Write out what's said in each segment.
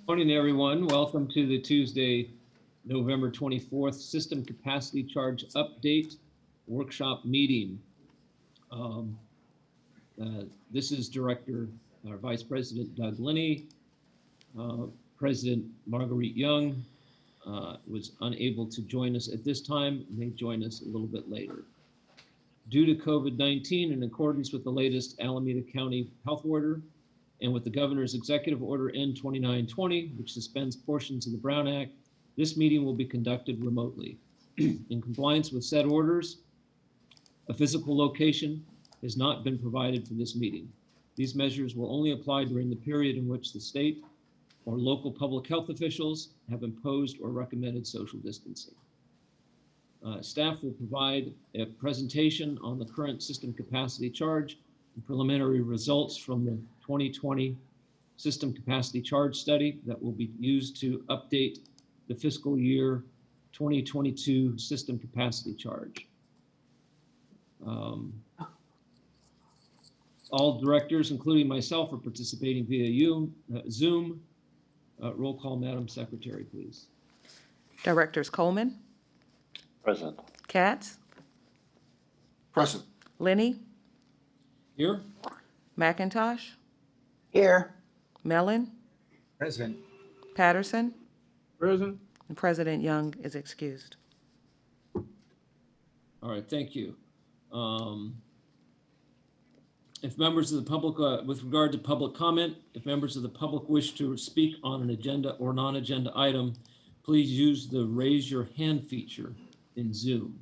Morning, everyone. Welcome to the Tuesday, November 24th System Capacity Charge Update Workshop Meeting. This is Director, or Vice President Doug Linney. President Marguerite Young was unable to join us at this time. May join us a little bit later. Due to COVID-19, in accordance with the latest Alameda County Health Order, and with the Governor's Executive Order N2920, which suspends portions of the Brown Act, this meeting will be conducted remotely. In compliance with said orders, a physical location has not been provided for this meeting. These measures will only apply during the period in which the state or local public health officials have imposed or recommended social distancing. Staff will provide a presentation on the current system capacity charge and preliminary results from the 2020 system capacity charge study that will be used to update the fiscal year 2022 system capacity charge. All directors, including myself, are participating via Zoom. Roll call, Madam Secretary, please. Directors Coleman, Present. Katz, Present. Linney, Here? McIntosh, Here. Mellon, Present. Patterson, Present. and President Young is excused. All right, thank you. If members of the public, with regard to public comment, if members of the public wish to speak on an agenda or non-agenda item, please use the raise your hand feature in Zoom.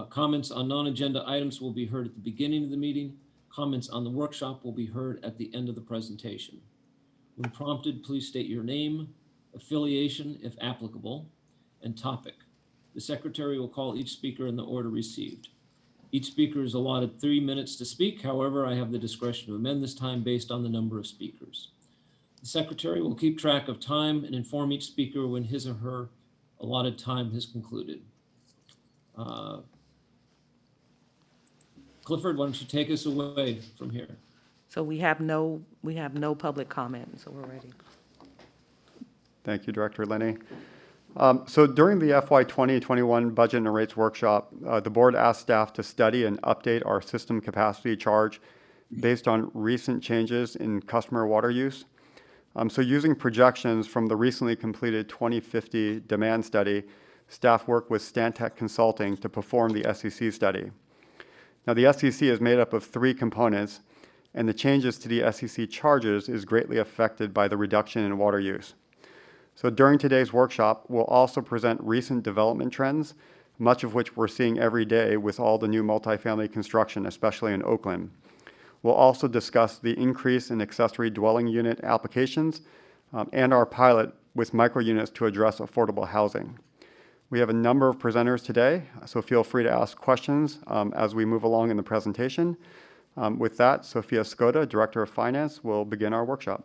Comments on non-agenda items will be heard at the beginning of the meeting. Comments on the workshop will be heard at the end of the presentation. When prompted, please state your name, affiliation, if applicable, and topic. The secretary will call each speaker in the order received. Each speaker is allotted 3 minutes to speak. However, I have the discretion to amend this time based on the number of speakers. The secretary will keep track of time and inform each speaker when his or her allotted time has concluded. Clifford, why don't you take us away from here? So we have no public comment, so we're ready. Thank you, Director Linney. So during the FY 2021 Budget and Rates Workshop, the board asked staff to study and update our system capacity charge based on recent changes in customer water use. So using projections from the recently completed 2050 demand study, staff worked with Stantec Consulting to perform the SEC study. Now the SEC is made up of 3 components, and the changes to the SEC charges is greatly affected by the reduction in water use. So during today's workshop, we'll also present recent development trends, much of which we're seeing every day with all the new multifamily construction, especially in Oakland. We'll also discuss the increase in accessory dwelling unit applications and our pilot with micro units to address affordable housing. We have a number of presenters today, so feel free to ask questions as we move along in the presentation. With that, Sophia Skoda, Director of Finance, will begin our workshop.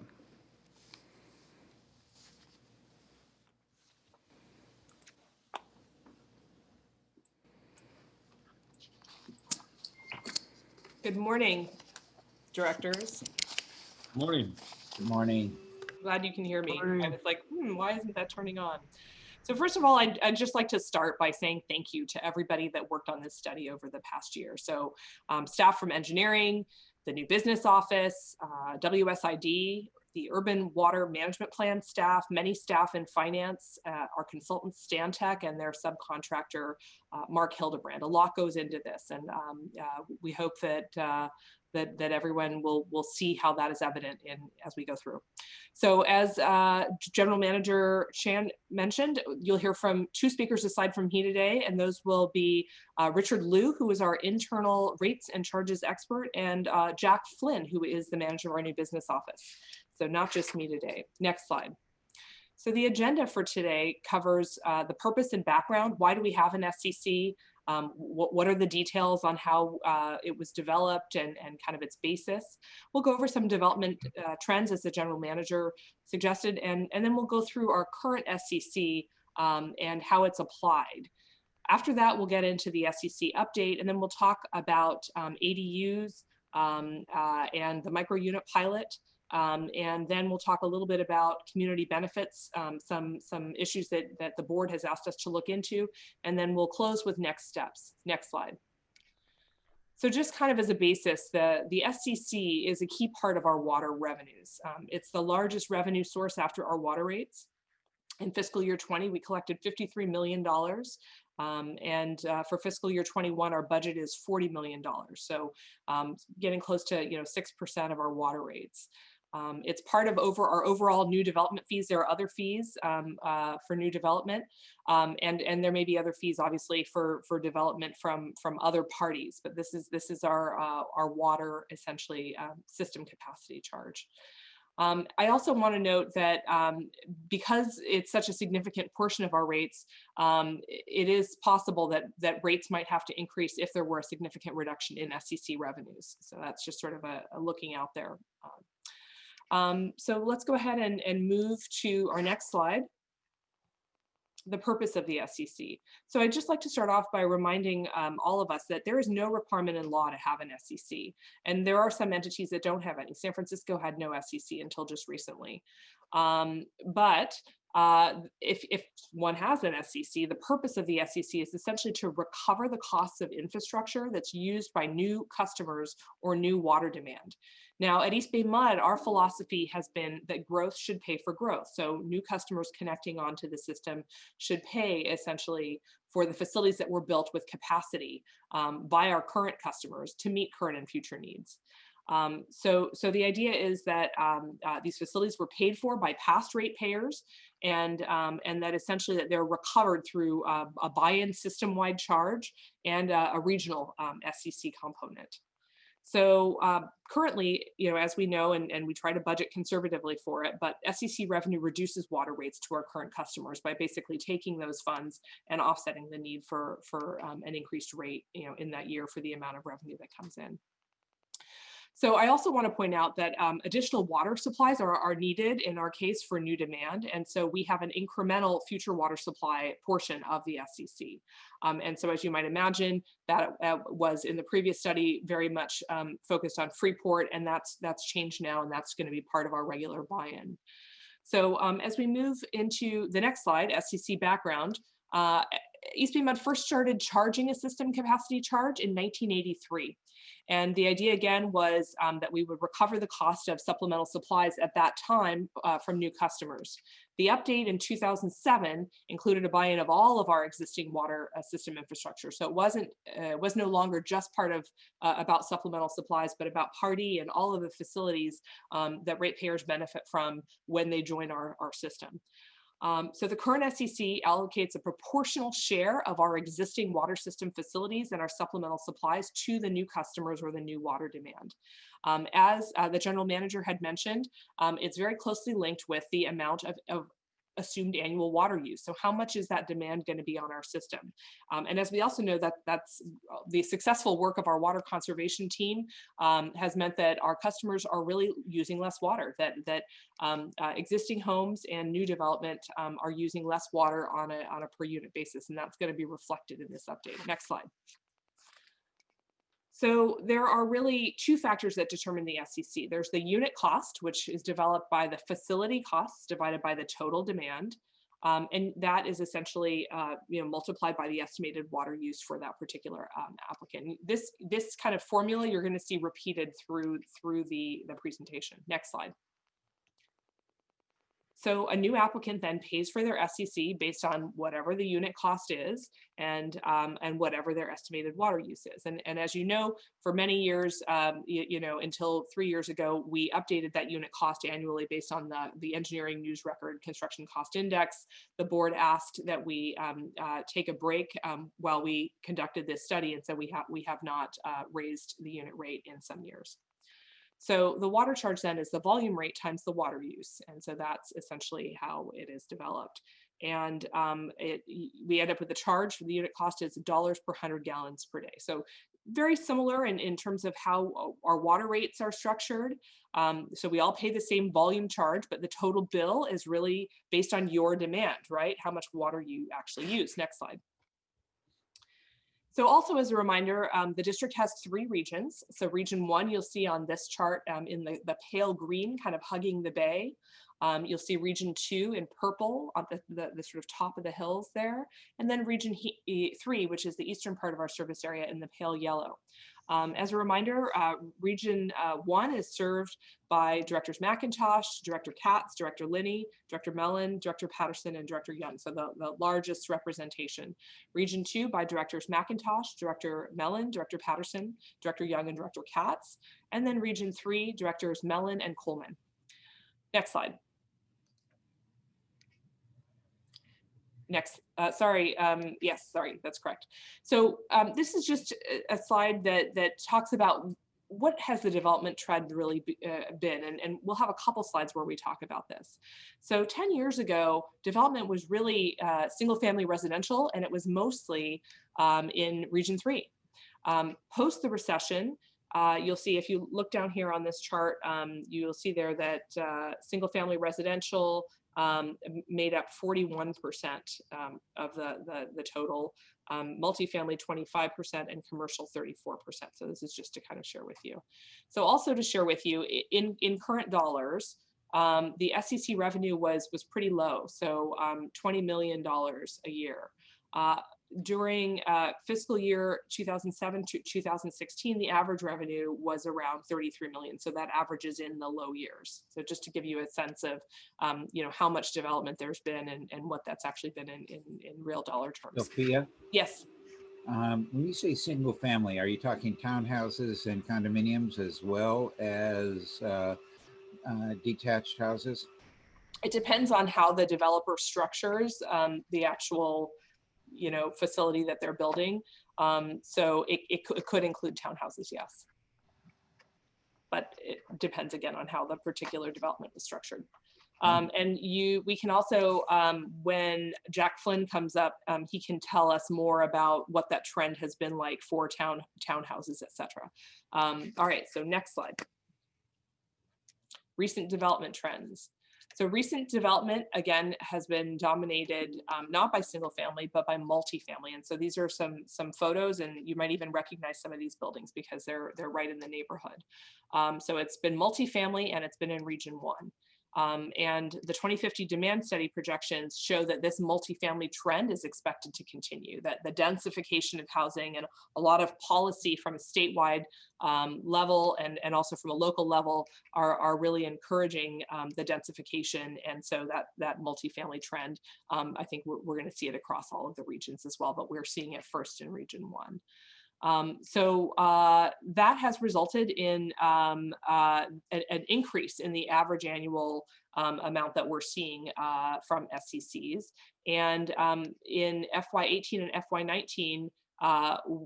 Good morning, directors. Morning. Good morning. Glad you can hear me. I was like, why isn't that turning on? So first of all, I'd just like to start by saying thank you to everybody that worked on this study over the past year. So staff from engineering, the new business office, WSID, the Urban Water Management Plan staff, many staff in finance, our consultant Stantec, and their subcontractor, Mark Hildebrand. A lot goes into this, and we hope that that everyone will see how that is evident as we go through. So as General Manager Chan mentioned, you'll hear from 2 speakers aside from me today, and those will be Richard Liu, who is our internal rates and charges expert, and Jack Flynn, who is the manager of our new business office. So not just me today. Next slide. So the agenda for today covers the purpose and background. Why do we have an SCC? What are the details on how it was developed and kind of its basis? We'll go over some development trends as the general manager suggested, and then we'll go through our current SCC and how it's applied. After that, we'll get into the SCC update, and then we'll talk about ADUs and the micro unit pilot. And then we'll talk a little bit about community benefits, some issues that the board has asked us to look into, and then we'll close with next steps. Next slide. So just kind of as a basis, the SCC is a key part of our water revenues. It's the largest revenue source after our water rates. In fiscal year 20, we collected $53 million. For fiscal year 21, our budget is $40 million. So getting close to 6% of our water rates. It's part of our overall new development fees. There are other fees for new development, and there may be other fees, obviously, for development from other parties. But this is our water, essentially, system capacity charge. I also want to note that because it's such a significant portion of our rates, it is possible that rates might have to increase if there were a significant reduction in SCC revenues. So that's just sort of a looking out there. So let's go ahead and move to our next slide. The purpose of the SCC. So I'd just like to start off by reminding all of us that there is no requirement in law to have an SCC. And there are some entities that don't have any. San Francisco had no SCC until just recently. But if one has an SCC, the purpose of the SCC is essentially to recover the costs of infrastructure that's used by new customers or new water demand. Now, at EBMUD, our philosophy has been that growth should pay for growth. So new customers connecting onto the system should pay essentially for the facilities that were built with capacity by our current customers to meet current and future needs. So the idea is that these facilities were paid for by past ratepayers, and that essentially that they're recovered through a buy-in system-wide charge and a regional SCC component. So currently, as we know, and we try to budget conservatively for it, but SCC revenue reduces water rates to our current customers by basically taking those funds and offsetting the need for an increased rate, in that year for the amount of revenue that comes in. So I also want to point out that additional water supplies are needed in our case for new demand. And so we have an incremental future water supply portion of the SCC. And so as you might imagine, that was in the previous study very much focused on Freeport, and that's changed now, and that's going to be part of our regular buy-in. So as we move into the next slide, SCC background, EBMUD first started charging a system capacity charge in 1983. And the idea again was that we would recover the cost of supplemental supplies at that time from new customers. The update in 2007 included a buy-in of all of our existing water system infrastructure. So it was no longer just part of about supplemental supplies, but about party and all of the facilities that ratepayers benefit from when they join our system. So the current SCC allocates a proportional share of our existing water system facilities and our supplemental supplies to the new customers or the new water demand. As the general manager had mentioned, it's very closely linked with the amount of assumed annual water use. So how much is that demand going to be on our system? And as we also know, that's the successful work of our water conservation team has meant that our customers are really using less water, that existing homes and new development are using less water on a per unit basis, and that's going to be reflected in this update. Next slide. So there are really two factors that determine the SCC. There's the unit cost, which is developed by the facility costs divided by the total demand. And that is essentially multiplied by the estimated water use for that particular applicant. This kind of formula you're going to see repeated through the presentation. Next slide. So a new applicant then pays for their SCC based on whatever the unit cost is and whatever their estimated water use is. And as you know, for many years, until 3 years ago, we updated that unit cost annually based on the engineering news record construction cost index. The board asked that we take a break while we conducted this study, and so we have not raised the unit rate in some years. So the water charge then is the volume rate times the water use. And so that's essentially how it is developed. And we end up with the charge for the unit cost is $1 per 100 gallons per day. So very similar in terms of how our water rates are structured. So we all pay the same volume charge, but the total bill is really based on your demand, right? How much water you actually use. Next slide. So also as a reminder, the district has 3 regions. So region 1, you'll see on this chart in the pale green, kind of hugging the bay. You'll see region 2 in purple on the sort of top of the hills there. And then region 3, which is the eastern part of our service area, in the pale yellow. As a reminder, region 1 is served by Directors McIntosh, Director Katz, Director Linney, Director Mellon, Director Patterson, and Director Young, so the largest representation. Region 2 by Directors McIntosh, Director Mellon, Director Patterson, Director Young, and Director Katz. And then region 3, Directors Mellon and Coleman. Next slide. Next, sorry, yes, sorry, that's correct. So this is just a slide that talks about what has the development trend really been, and we'll have a couple slides where we talk about this. So 10 years ago, development was really single-family residential, and it was mostly in Region 3. Post the recession, you'll see, if you look down here on this chart, you'll see there that single-family residential made up 41% of the total, multifamily 25%, and commercial 34%. So this is just to kind of share with you. So also to share with you, in current dollars, the SEC revenue was pretty low, so $20 million a year. During fiscal year 2007 to 2016, the average revenue was around 33 million. So that averages in the low years. So just to give you a sense of, how much development there's been and what that's actually been in real dollar terms. Sophia, Yes. when you say single family, are you talking townhouses and condominiums as well as detached houses? It depends on how the developer structures the actual facility that they're building. So it could include townhouses, yes. But it depends again on how the particular development is structured. And we can also, when Jack Flynn comes up, he can tell us more about what that trend has been like for townhouses, et cetera. All right, so next slide. Recent development trends. So recent development, again, has been dominated not by single family, but by multifamily. And so these are some photos, and you might even recognize some of these buildings because they're right in the neighborhood. So it's been multifamily, and it's been in Region 1. And the 2050 demand study projections show that this multifamily trend is expected to continue, that the densification of housing and a lot of policy from a statewide level and also from a local level are really encouraging the densification. And so that multifamily trend, I think we're going to see it across all of the regions as well, but we're seeing it first in Region 1. So that has resulted in an increase in the average annual amount that we're seeing from SCCs. And in FY18 and FY19,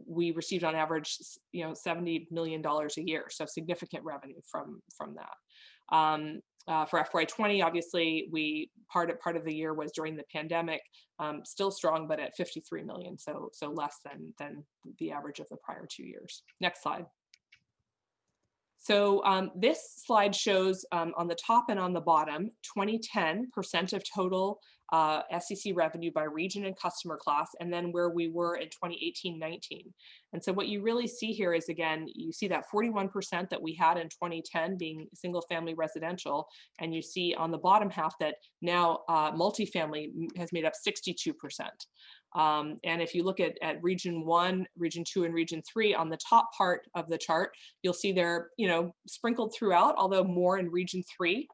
we received on average, $70 million a year, so significant revenue from that. For FY20, obviously, part of the year was during the pandemic, still strong, but at 53 million, so less than the average of the prior 2 years. Next slide. So this slide shows on the top and on the bottom, 2010 % of total SEC revenue by region and customer class, and then where we were in 2018-19. And so what you really see here is, again, you see that 41% that we had in 2010 being single family residential, and you see on the bottom half that now multifamily has made up 62%. And if you look at Region 1, Region 2, and Region 3 on the top part of the chart, you'll see they're sprinkled throughout, although more in Region 3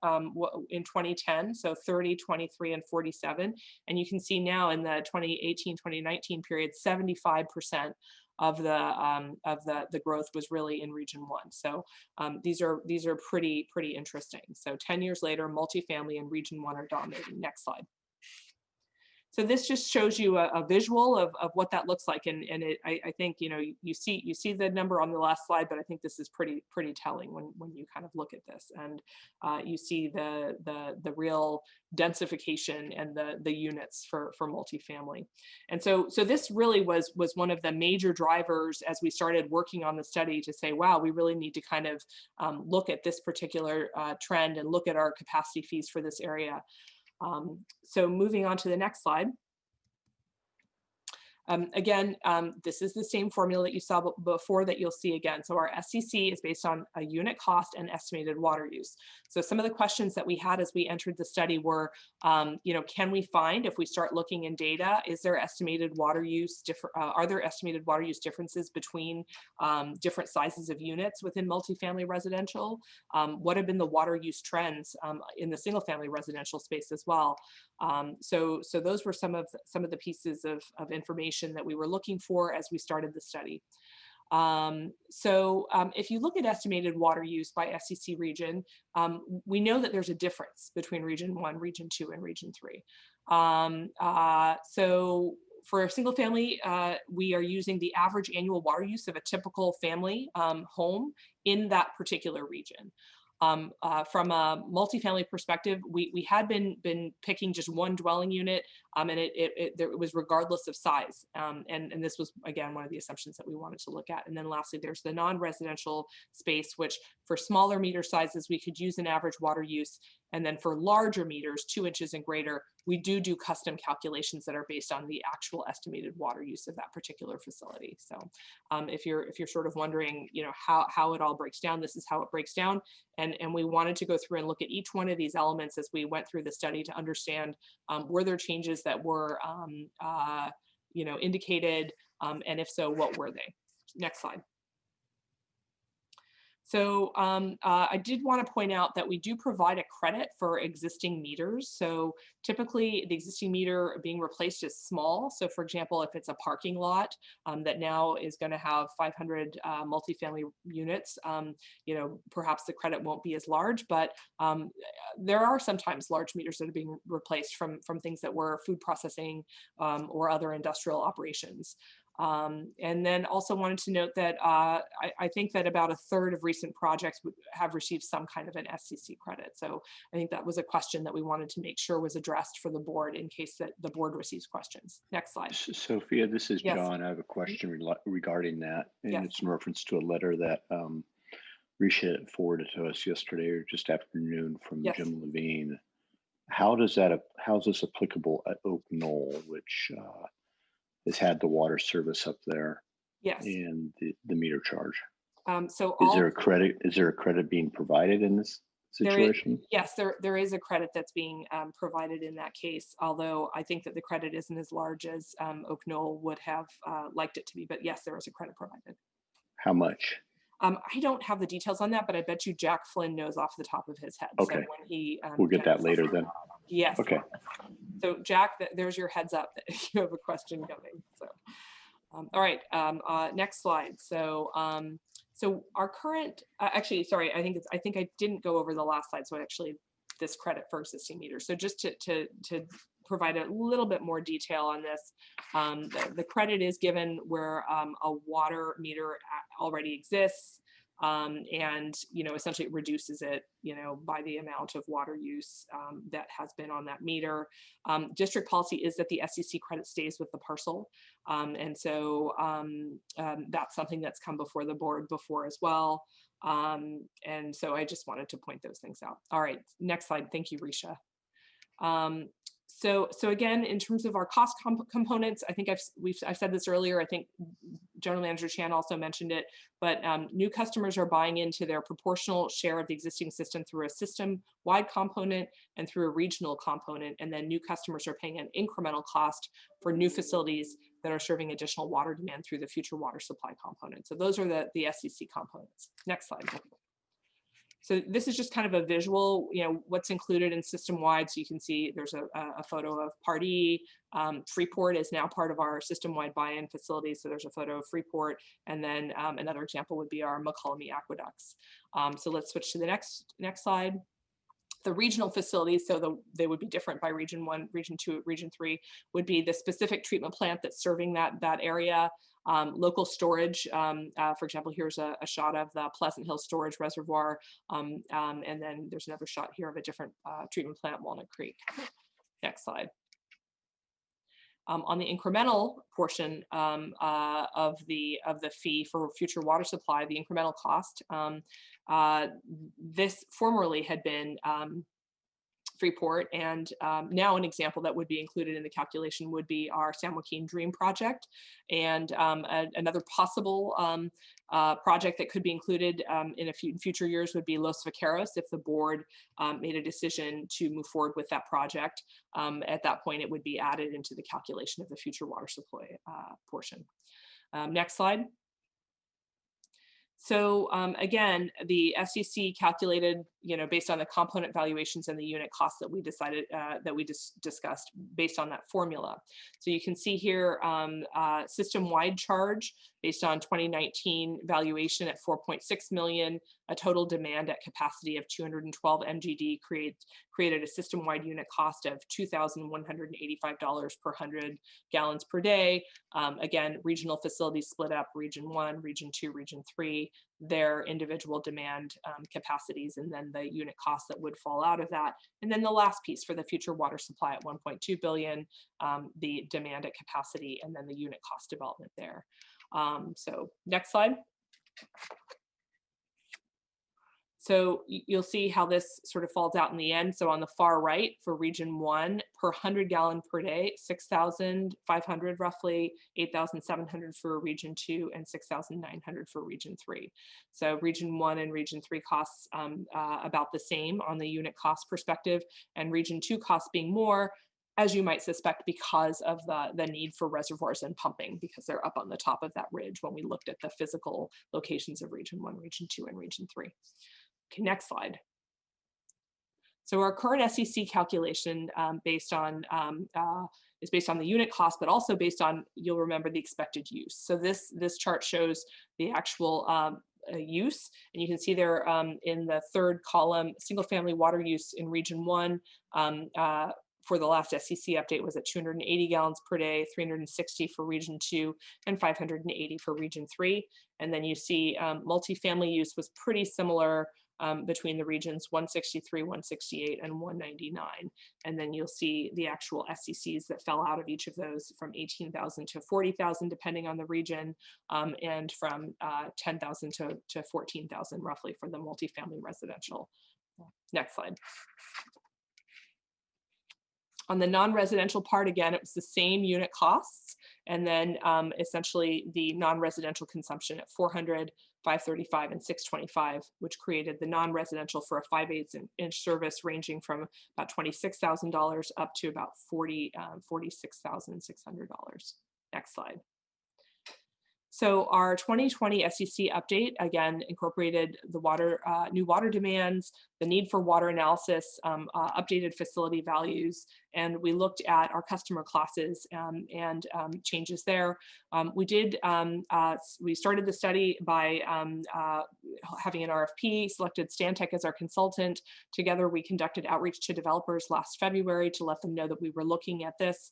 in 2010, so 30, 23, and 47. And you can see now in the 2018-2019 period, 75% of the growth was really in Region 1. So these are pretty interesting. So 10 years later, multifamily and Region 1 are dominating. Next slide. So this just shows you a visual of what that looks like, and I think you see the number on the last slide, but I think this is pretty telling when you kind of look at this, and you see the real densification and the units for multifamily. And so this really was one of the major drivers as we started working on the study to say, wow, we really need to kind of look at this particular trend and look at our capacity fees for this area. So moving on to the next slide. Again, this is the same formula that you saw before that you'll see again. So our SCC is based on a unit cost and estimated water use. So some of the questions that we had as we entered the study were, can we find, if we start looking in data, is there estimated water use are there estimated water use differences between different sizes of units within multifamily residential? What have been the water use trends in the single family residential space as well? So those were some of the pieces of information that we were looking for as we started the study. If you look at estimated water use by SCC region, we know that there's a difference between region 1, region 2, and region 3. So for a single family, we are using the average annual water use of a typical family home in that particular region. From a multifamily perspective, we had been picking just one dwelling unit, and it was regardless of size. And this was, again, one of the assumptions that we wanted to look at. And then lastly, there's the non-residential space, which for smaller meter sizes, we could use an average water use. And then for larger meters, 2 inches and greater, we do custom calculations that are based on the actual estimated water use of that particular facility. So if you're sort of wondering, how it all breaks down, this is how it breaks down. And we wanted to go through and look at each one of these elements as we went through the study to understand, were there changes that were, indicated, and if so, what were they? Next slide. So I did want to point out that we do provide a credit for existing meters. So typically the existing meter being replaced is small. So for example, if it's a parking lot that now is going to have 500 multifamily units, perhaps the credit won't be as large, but there are sometimes large meters that are being replaced from things that were food processing or other industrial operations. And then also wanted to note that I think that about a third of recent projects have received some kind of an SCC credit. So I think that was a question that we wanted to make sure was addressed for the board in case that the board receives questions. Next slide. Sophia, this is Yes. John. I have a question regarding that, and Yes. it's in reference to a letter that Risha forwarded to us yesterday or just afternoon from Yes. Jim Levine. How is this applicable at Oak Knoll, which has had the water service up there? Yes. And the meter charge? So Is there a credit? Is there a credit being provided in this situation? Yes, there is a credit that's being provided in that case, although I think that the credit isn't as large as Oak Knoll would have liked it to be. But yes, there is a credit provided. How much? I don't have the details on that, but I bet you Jack Flynn knows off the top of his head. Okay. So when he, We'll get that later then. Yes. Okay. So Jack, there's your heads up that you have a question coming. So, all right, next slide. So, so our current, actually, sorry, I think I didn't go over the last slide. So actually, this credit for existing meters. So just to provide a little bit more detail on this, the credit is given where a water meter already exists. And essentially it reduces it by the amount of water use that has been on that meter. District policy is that the SCC credit stays with the parcel, and so that's something that's come before the board before as well, and so I just wanted to point those things out. All right, next slide. Thank you, Risha. So again, in terms of our cost components, I think I've said this earlier. I think General Manager Chan also mentioned it, but new customers are buying into their proportional share of the existing system through a system-wide component and through a regional component, and then new customers are paying an incremental cost for new facilities that are serving additional water demand through the future water supply component. So those are the SCC components. Next slide. So this is just kind of a visual, what's included in system-wide. So you can see there's a photo of Part E. Freeport is now part of our system-wide buy-in facility. So there's a photo of Freeport. And then another example would be our McCullough aqueducts. So let's switch to the next slide. The regional facilities, so they would be different by region 1, region 2, region 3, would be the specific treatment plant that's serving that area. Local storage, for example, here's a shot of the Pleasant Hill Storage Reservoir, and then there's another shot here of a different treatment plant, Walnut Creek. Next slide. On the incremental portion of the fee for future water supply, the incremental cost, this formerly had been Freeport. And now an example that would be included in the calculation would be our San Joaquin Dream project. And another possible project that could be included in future years would be Los Vaqueros, if the board made a decision to move forward with that project. At that point, it would be added into the calculation of the future water supply portion. Next slide. So again, the FCC calculated, based on the component valuations and the unit costs that we decided that we discussed based on that formula. So you can see here system-wide charge based on 2019 valuation at 4.6 million, a total demand at capacity of 212 MGD created a system-wide unit cost of $2,185 per 100 gallons per day. Again, regional facilities split up, region 1, region 2, region 3, their individual demand capacities, and then the unit costs that would fall out of that. And then the last piece for the future water supply at 1.2 billion, the demand at capacity, and then the unit cost development there. So next slide. So you'll see how this sort of falls out in the end. So on the far right for region 1, per 100 gallon per day, 6,500 roughly, 8,700 for region 2, and 6,900 for region 3. So region 1 and region 3 costs about the same on the unit cost perspective, and region 2 costs being more, as you might suspect, because of the need for reservoirs and pumping, because they're up on the top of that ridge when we looked at the physical locations of region 1, region 2, and region 3. Okay, next slide. So our current SEC calculation is based on the unit cost, but also based on, you'll remember, the expected use. So this chart shows the actual use, and you can see there in the third column, single family water use in region 1 for the last SEC update was at 280 gallons per day, 360 for region 2, and 580 for region 3. And then you see multifamily use was pretty similar between the regions 163, 168, and 199. And then you'll see the actual SCCs that fell out of each of those from 18,000 to 40,000, depending on the region, and from 10,000 to 14,000 roughly for the multifamily residential. Next slide. On the non-residential part, again, it was the same unit costs, and then essentially the non-residential consumption at 400, 535, and 625, which created the non-residential for a 5/8 inch service ranging from about $26,000 up to about $46,600. Next slide. So our 2020 SEC update, again, incorporated the new water demands, the need for water analysis, updated facility values, and we looked at our customer classes and changes there. We started the study by having an RFP, selected Stantec as our consultant. Together, we conducted outreach to developers last February to let them know that we were looking at this.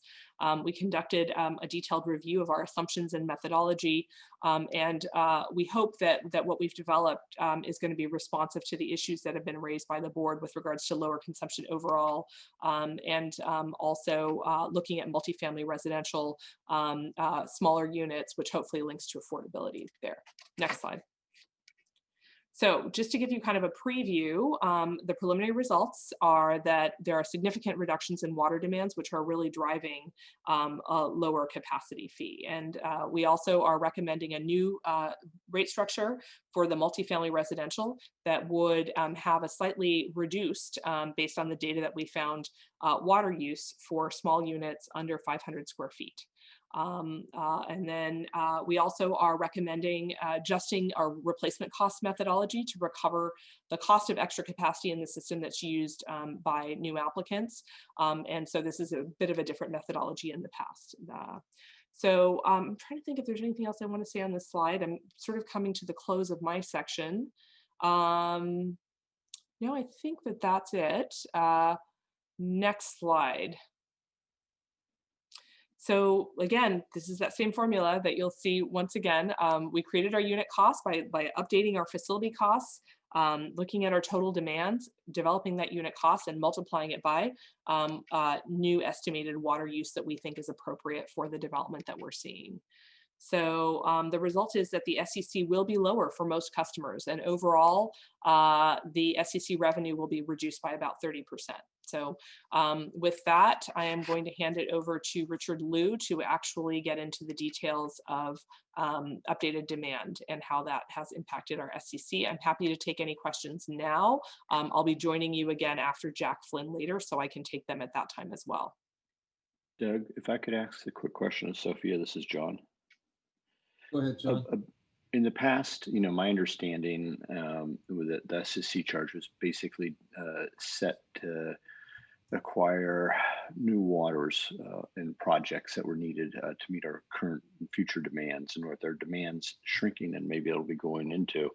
We conducted a detailed review of our assumptions and methodology, and we hope that what we've developed is going to be responsive to the issues that have been raised by the board with regards to lower consumption overall, and also looking at multifamily residential, smaller units, which hopefully links to affordability there. Next slide. So just to give you kind of a preview, the preliminary results are that there are significant reductions in water demands, which are really driving a lower capacity fee. And we also are recommending a new rate structure for the multifamily residential that would have a slightly reduced, based on the data that we found, water use for small units under 500 square feet. And then we also are recommending adjusting our replacement cost methodology to recover the cost of extra capacity in the system that's used by new applicants. And so this is a bit of a different methodology in the past. So I'm trying to think if there's anything else I want to say on this slide. I'm sort of coming to the close of my section. No, I think that's it. Next slide. So again, this is that same formula that you'll see once again. We created our unit cost by updating our facility costs, looking at our total demands, developing that unit cost and multiplying it by new estimated water use that we think is appropriate for the development that we're seeing. So the result is that the SEC will be lower for most customers, and overall, the SEC revenue will be reduced by about 30%. So with that, I am going to hand it over to Richard Liu to actually get into the details of updated demand and how that has impacted our SCC. I'm happy to take any questions now. I'll be joining you again after Jack Flynn later, so I can take them at that time as well. Doug, if I could ask a quick question of Sophia, this is John. Go ahead, John. In the past, my understanding was that the SCC charge was basically set to acquire new waters and projects that were needed to meet our current and future demands. And with our demands shrinking, and maybe it'll be going into,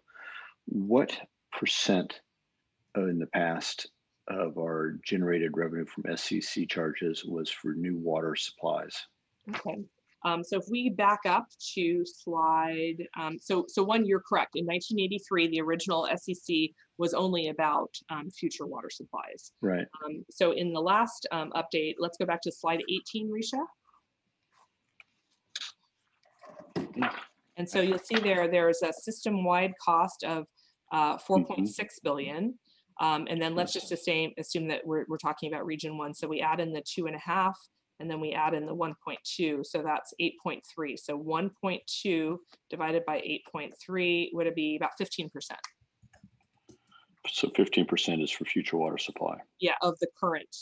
what percent in the past of our generated revenue from SCC charges was for new water supplies? Okay. So if we back up to slide, so one, you're correct. In 1983, the original SCC was only about future water supplies. Right. So in the last update, let's go back to slide 18, Risha. And so you'll see there's a system-wide cost of 4.6 billion. And then let's just assume that we're talking about region 1. So we add in the 2.5, and then we add in the 1.2. So that's 8.3. So 1.2 divided by 8.3 would it be about 15%. So 15% is for future water supply. Yeah, of the current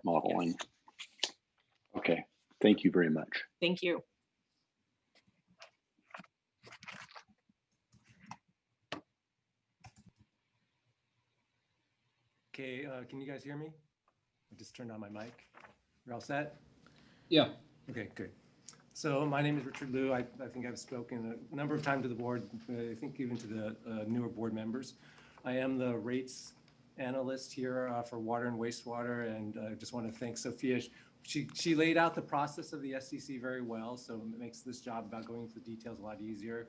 modeling. Yes. Okay, thank you very much. Thank you. Okay, can you guys hear me? I just turned on my mic. You're all set? Yeah. Okay, good. So my name is Richard Liu. I think I've spoken a number of times to the board, I think even to the newer board members. I am the rates analyst here for water and wastewater, and I just want to thank Sophia. She laid out the process of the SCC very well, so it makes this job about going into the details a lot easier.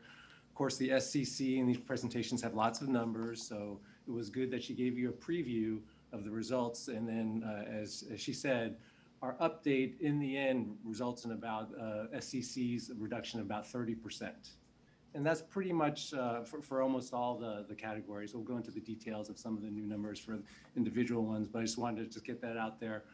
Of course, the SCC and these presentations have lots of numbers, so it was good that she gave you a preview of the results. And then, as she said, our update in the end results in about SCC's reduction of about 30%. And that's pretty much for almost all the categories. We'll go into the details of some of the new numbers for individual ones, but I just wanted to just get that out there.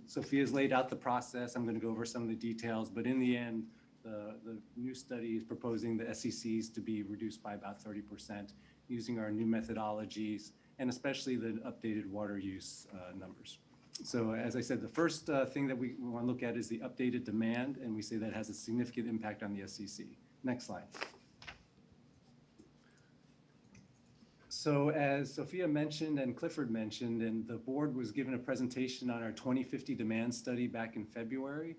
Sophia's laid out the process. I'm going to go over some of the details, but in the end, the new study is proposing the SCCs to be reduced by about 30% using our new methodologies and especially the updated water use numbers. So as I said, the first thing that we want to look at is the updated demand, and we say that has a significant impact on the SCC. Next slide. So as Sophia mentioned and Clifford mentioned, and the board was given a presentation on our 2050 demand study back in February.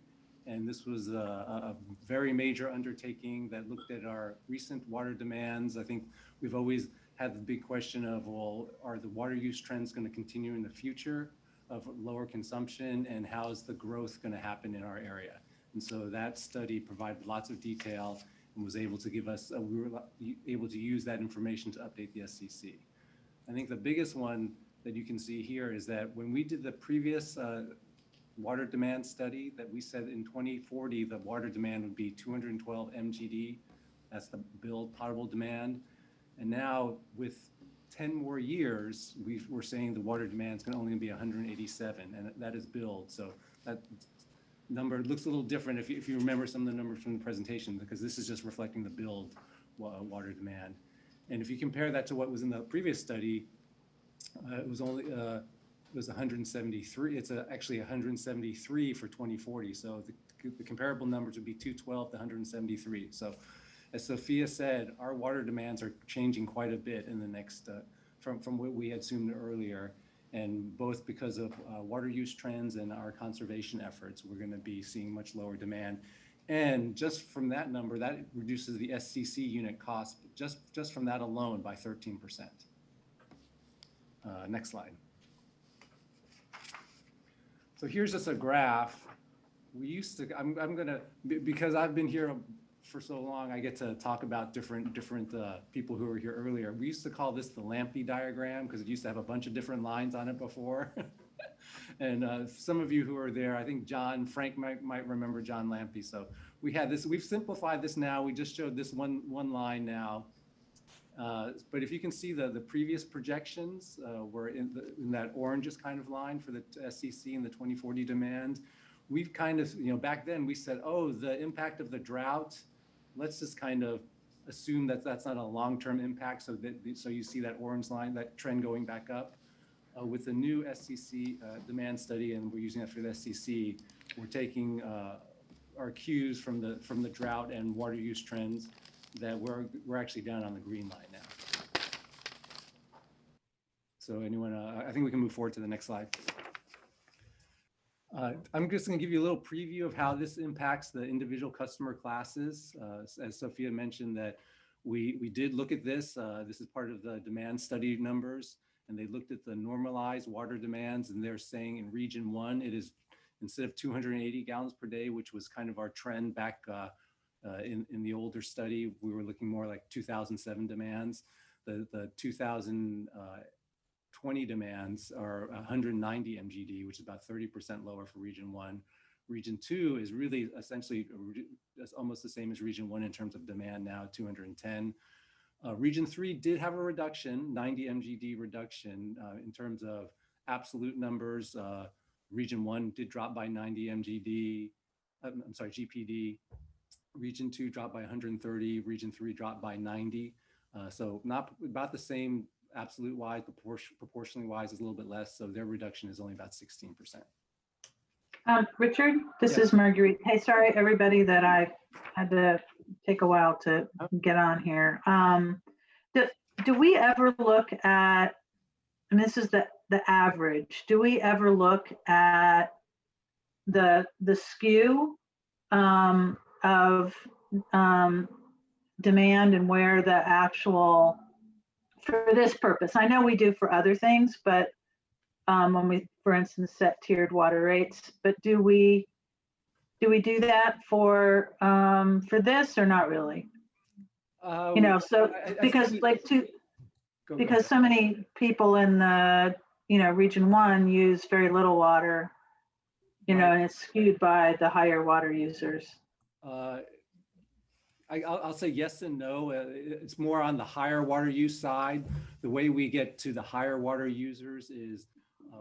And this was a very major undertaking that looked at our recent water demands. I think we've always had the big question of, well, are the water use trends going to continue in the future of lower consumption, and how is the growth going to happen in our area? And so that study provided lots of detail and was able to give us, we were able to use that information to update the SCC. I think the biggest one that you can see here is that when we did the previous water demand study, that we said in 2040, the water demand would be 212 MGD. That's the billed potable demand. And now with 10 more years, we're saying the water demand is going to only be 187, and that is billed. So that number looks a little different if you remember some of the numbers from the presentation, because this is just reflecting the billed water demand. And if you compare that to what was in the previous study, it was only it was 173. It's actually 173 for 2040. So the comparable numbers would be 212 to 173. So as Sophia said, our water demands are changing quite a bit in the next, from what we had assumed earlier. And both because of water use trends and our conservation efforts, we're going to be seeing much lower demand. And just from that number, that reduces the SCC unit cost just from that alone by 13%. Next slide. So here's just a graph. We used to, I'm going to, because I've been here for so long, I get to talk about different people who were here earlier. We used to call this the Lampy diagram because it used to have a bunch of different lines on it before. And some of you who are there, I think Frank might remember John Lampy. So we had this, we've simplified this now. We just showed this one line now. But if you can see the previous projections were in that oranges kind of line for the SCC and the 2040 demand. We've kind of, back then we said, oh, the impact of the drought, let's just kind of assume that that's not a long-term impact. So you see that orange line, that trend going back up. With the new SCC demand study, and we're using that for the SCC, we're taking our cues from the drought and water use trends that we're actually down on the green line now. So anyone, I think we can move forward to the next slide. I'm just going to give you a little preview of how this impacts the individual customer classes. As Sophia mentioned, that we did look at this. This is part of the demand study numbers, and they looked at the normalized water demands, and they're saying in region 1, it is instead of 280 gallons per day, which was kind of our trend back in the older study, we were looking more like 2007 demands. The 2020 demands are 190 MGD, which is about 30% lower for region 1. Region 2 is really essentially almost the same as region 1 in terms of demand now, 210. Region 3 did have a reduction, 90 MGD reduction in terms of absolute numbers. Region 1 did drop by 90 MGD, GPD. Region 2 dropped by 130, region 3 dropped by 90. So not about the same absolute wise, but proportionally wise is a little bit less. So their reduction is only about 16%. Richard, this Yes. is Marguerite. Hey, sorry everybody that I had to take a while to get on here. Do we ever look at, and this is the average, do we ever look at the skew of demand and where the actual, for this purpose? I know we do for other things, but when we, for instance, set tiered water rates, but do we do that for this or not really? So because because so many people in the region 1 use very little water, and it's skewed by the higher water users. I'll say yes and no. It's more on the higher water use side. The way we get to the higher water users is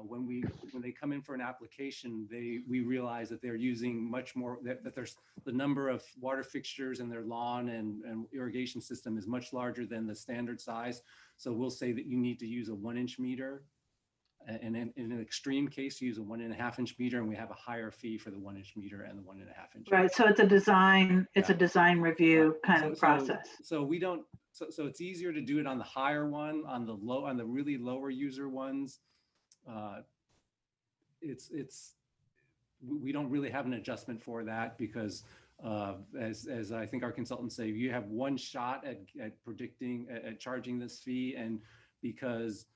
when they come in for an application, we realize that they're using much more, that there's the number of water fixtures in their lawn and irrigation system is much larger than the standard size. So we'll say that you need to use a 1-inch meter. And in an extreme case, use a 1.5-inch meter, and we have a higher fee for the 1-inch meter and the 1.5-inch. Right. So it's a design, a design review kind of process. So we don't. So it's easier to do it on the higher one, on the really lower user ones. We don't really have an adjustment for that because as I think our consultants say, you have one shot at charging this fee, and because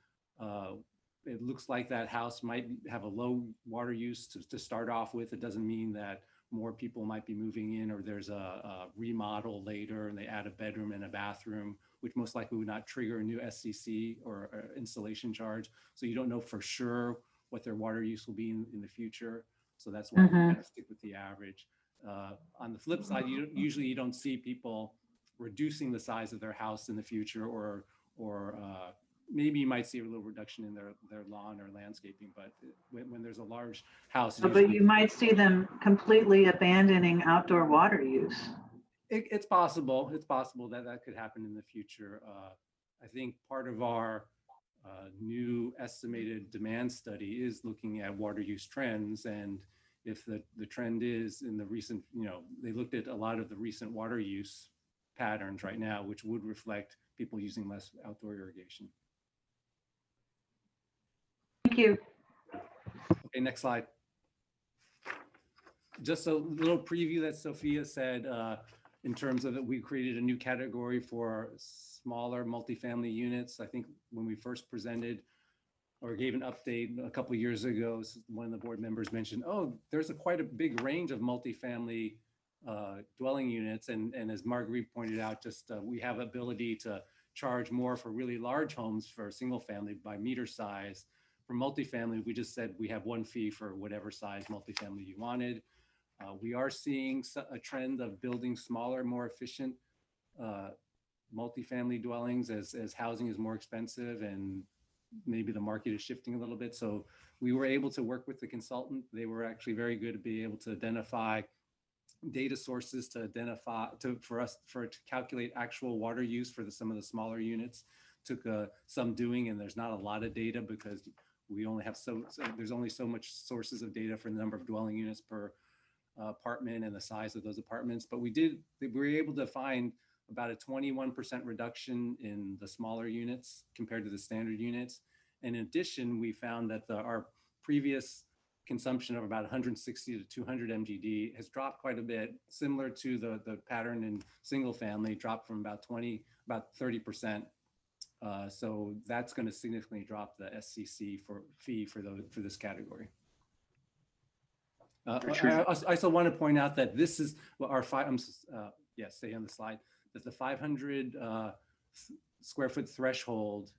it looks like that house might have a low water use to start off with, it doesn't mean that more people might be moving in, or there's a remodel later and they add a bedroom and a bathroom, which most likely would not trigger a new SCC or installation charge. So you don't know for sure what their water use will be in the future. So that's why we kind of stick with the average. On the flip side, usually you don't see people reducing the size of their house in the future, or maybe you might see a little reduction in their lawn or landscaping, but when there's a large house. But you might see them completely abandoning outdoor water use. It's possible. It's possible that could happen in the future. I think part of our new estimated demand study is looking at water use trends. And if the trend is in the recent, they looked at a lot of the recent water use patterns right now, which would reflect people using less outdoor irrigation. Thank you. Okay, next slide. Just a little preview that Sophia said in terms of that we created a new category for smaller multifamily units. I think when we first presented or gave an update a couple of years ago, one of the board members mentioned, oh, there's quite a big range of multifamily dwelling units. And as Marguerite pointed out, we have ability to charge more for really large homes for single family by meter size. For multifamily, we just said we have one fee for whatever size multifamily you wanted. We are seeing a trend of building smaller, more efficient multifamily dwellings as housing is more expensive and maybe the market is shifting a little bit. So we were able to work with the consultant. They were actually very good at being able to identify data sources to calculate actual water use for some of the smaller units. Took some doing, and there's not a lot of data because we only have there's only so much sources of data for the number of dwelling units per apartment and the size of those apartments. But we were able to find about a 21% reduction in the smaller units compared to the standard units. And in addition, we found that our previous consumption of about 160 to 200 MGD has dropped quite a bit, similar to the pattern in single family, dropped from about 30%. So that's going to significantly drop the SCC fee for this category. I also want to point out that this is our stay on the slide, that the 500 square foot threshold.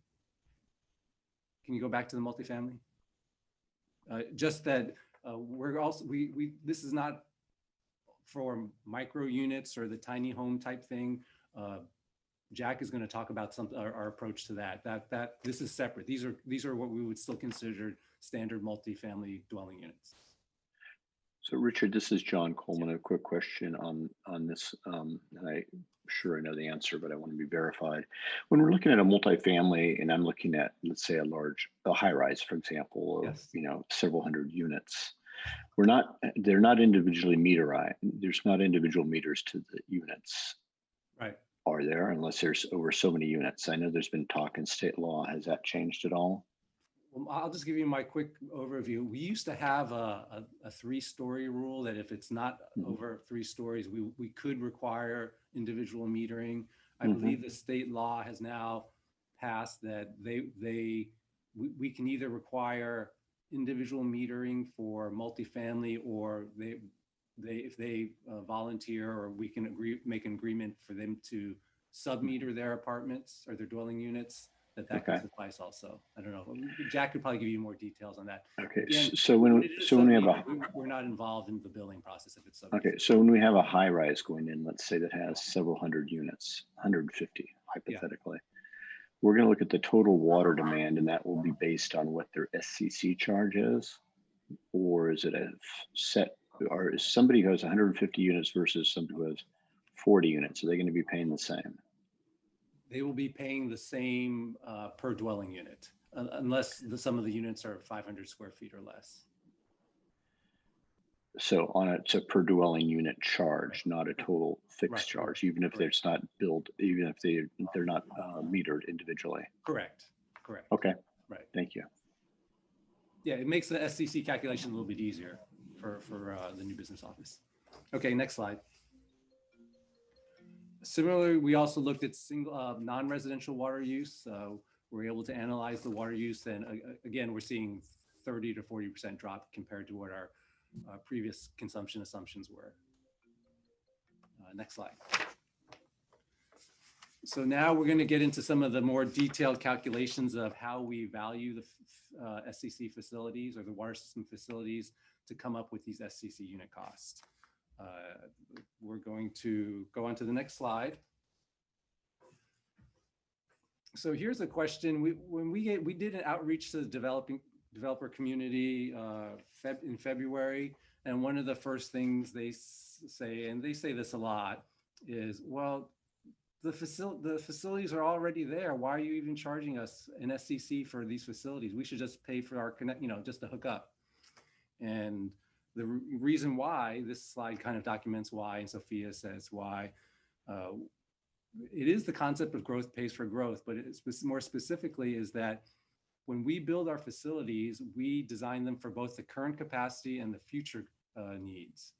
Can you go back to the multifamily? Just that this is not for micro units or the tiny home type thing. Jack is going to talk about our approach to that. This is separate. These are what we would still consider standard multifamily dwelling units. So Richard, this is John Coleman. A quick question on this, and I'm sure I know the answer, but I want to be verified. When we're looking at a multifamily, and I'm looking at, let's say, a high rise, for example, of yes. Several hundred units, they're not individually meterized. There's not individual meters to the units. Right. Are there, unless there's over so many units? I know there's been talk in state law. Has that changed at all? Well, I'll just give you my quick overview. We used to have a 3-story rule that if it's not over 3 stories, we could require individual metering. I believe the state law has now passed that we can either require individual metering for multifamily, or if they volunteer, or we can make an agreement for them to sub-meter their apartments or their dwelling units. That can suffice also. I don't know. Jack could probably give you more details on that. Okay. Again, so when we have we're not involved in the billing process if it's okay. So when we have a high rise going in, let's say that has several hundred units, 150 hypothetically, we're going to look at the total water demand, and that will be based on what their SCC charge is, or is it a set? Or is somebody who has 150 units versus somebody who has 40 units? Are they going to be paying the same? They will be paying the same per dwelling unit, unless some of the units are 500 square feet or less. So it's a per dwelling unit charge, not a total fixed charge, even if it's not billed, even if they're not metered individually. Correct. Okay. Right. Thank you. Yeah, it makes the SCC calculation a little bit easier for the new business office. Okay, next slide. Similarly, we also looked at single non-residential water use. We're able to analyze the water use, and again, we're seeing 30 to 40% drop compared to what our previous consumption assumptions were. Next slide. So now we're going to get into some of the more detailed calculations of how we value the SCC facilities or the water system facilities to come up with these SCC unit costs. We're going to go on to the next slide. So here's a question. We did an outreach to the developer community in February, and one of the first things they say, and they say this a lot, is, well, the facilities are already there. Why are you even charging us an SCC for these facilities? We should just pay for our connect, just to hook up. And the reason why, this slide kind of documents why, and Sophia says why, it is the concept of growth pays for growth, but it's more specifically is that when we build our facilities, we design them for both the current capacity and the future needs.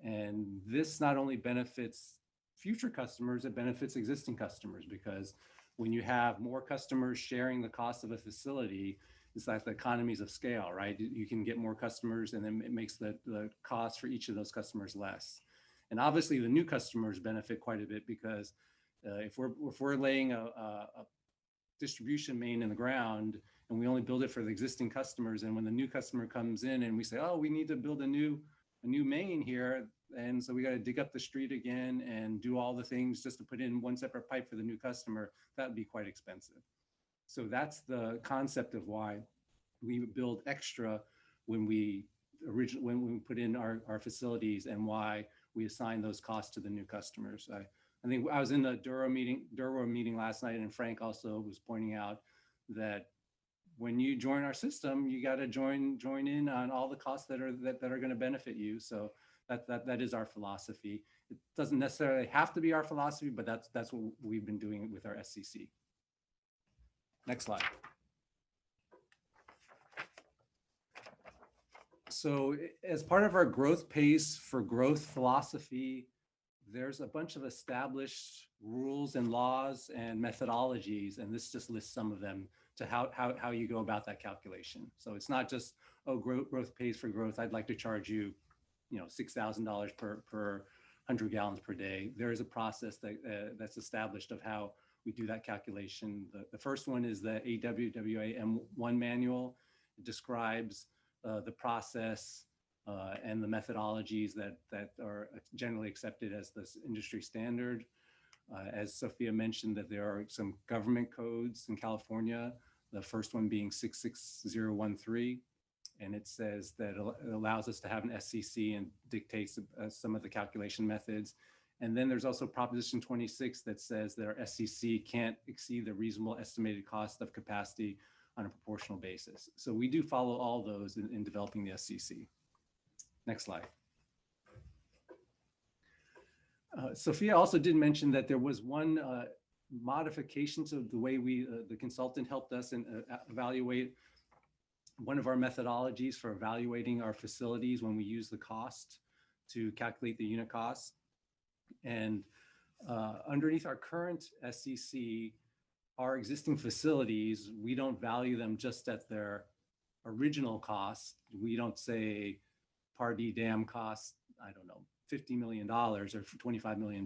And this not only benefits future customers, it benefits existing customers, because when you have more customers sharing the cost of a facility, it's like the economies of scale, right? You can get more customers, and then it makes the cost for each of those customers less. And obviously the new customers benefit quite a bit, because if we're laying a distribution main in the ground and we only build it for the existing customers, and when the new customer comes in and we say, oh, we need to build a new a new main here. And so we got to dig up the street again and do all the things just to put in one separate pipe for the new customer. That would be quite expensive. So that's the concept of why we build extra when we put in our facilities, and why we assign those costs to the new customers. I think I was in the Duro meeting last night, and Frank also was pointing out that when you join our system, you got to join in on all the costs that are going to benefit you. So that is our philosophy. It doesn't necessarily have to be our philosophy, but that's what we've been doing with our SCC. Next slide. So as part of our growth pace for growth philosophy, there's a bunch of established rules and laws and methodologies, and this just lists some of them to how you go about that calculation. So it's not just, oh, growth pays for growth, I'd like to charge you, $6,000 per 100 gallons per day. There is a process that's established of how we do that calculation. The first one is the AWWA M1 manual. It describes the process and the methodologies that are generally accepted as this industry standard. As Sophia mentioned, that there are some government codes in California, the first one being 66013, and it says that it allows us to have an SCC and dictates some of the calculation methods. And then there's also Proposition 26 that says that our SCC can't exceed the reasonable estimated cost of capacity on a proportional basis. So we do follow all those in developing the SCC. Next slide. Sophia also did mention that there was one modification to the way the consultant helped us evaluate one of our methodologies for evaluating our facilities when we use the cost to calculate the unit cost. And underneath our current SCC, our existing facilities, we don't value them just at their original cost. We don't say Pardee Dam costs, I don't know, $50 million or $25 million.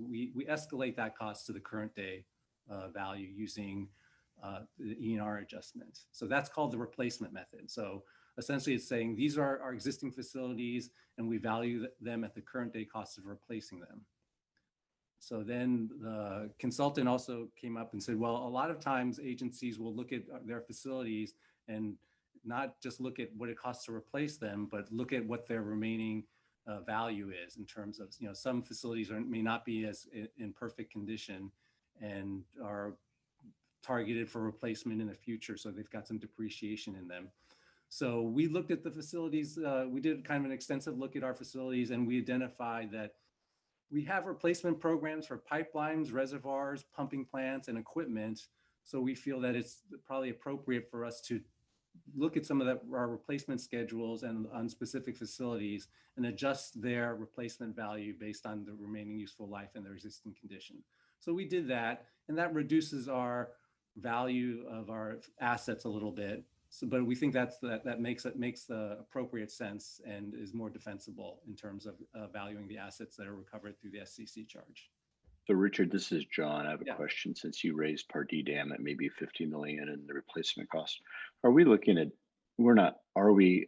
We escalate that cost to the current day value using the ENR adjustment. So that's called the replacement method. So essentially it's saying these are our existing facilities and we value them at the current day cost of replacing them. So then the consultant also came up and said, well, a lot of times agencies will look at their facilities and not just look at what it costs to replace them, but look at what their remaining value is in terms of, some facilities may not be as in perfect condition and are targeted for replacement in the future. So they've got some depreciation in them. So we looked at the facilities, we did kind of an extensive look at our facilities, and we identified that we have replacement programs for pipelines, reservoirs, pumping plants, and equipment. So we feel that it's probably appropriate for us to look at some of our replacement schedules and on specific facilities and adjust their replacement value based on the remaining useful life and their existing condition. So we did that, and that reduces our value of our assets a little bit. So, but we think that makes the appropriate sense and is more defensible in terms of valuing the assets that are recovered through the SCC charge. So Richard, this is John. I have a question. Since you raised Pardee Dam at maybe 50 million in the replacement cost, are we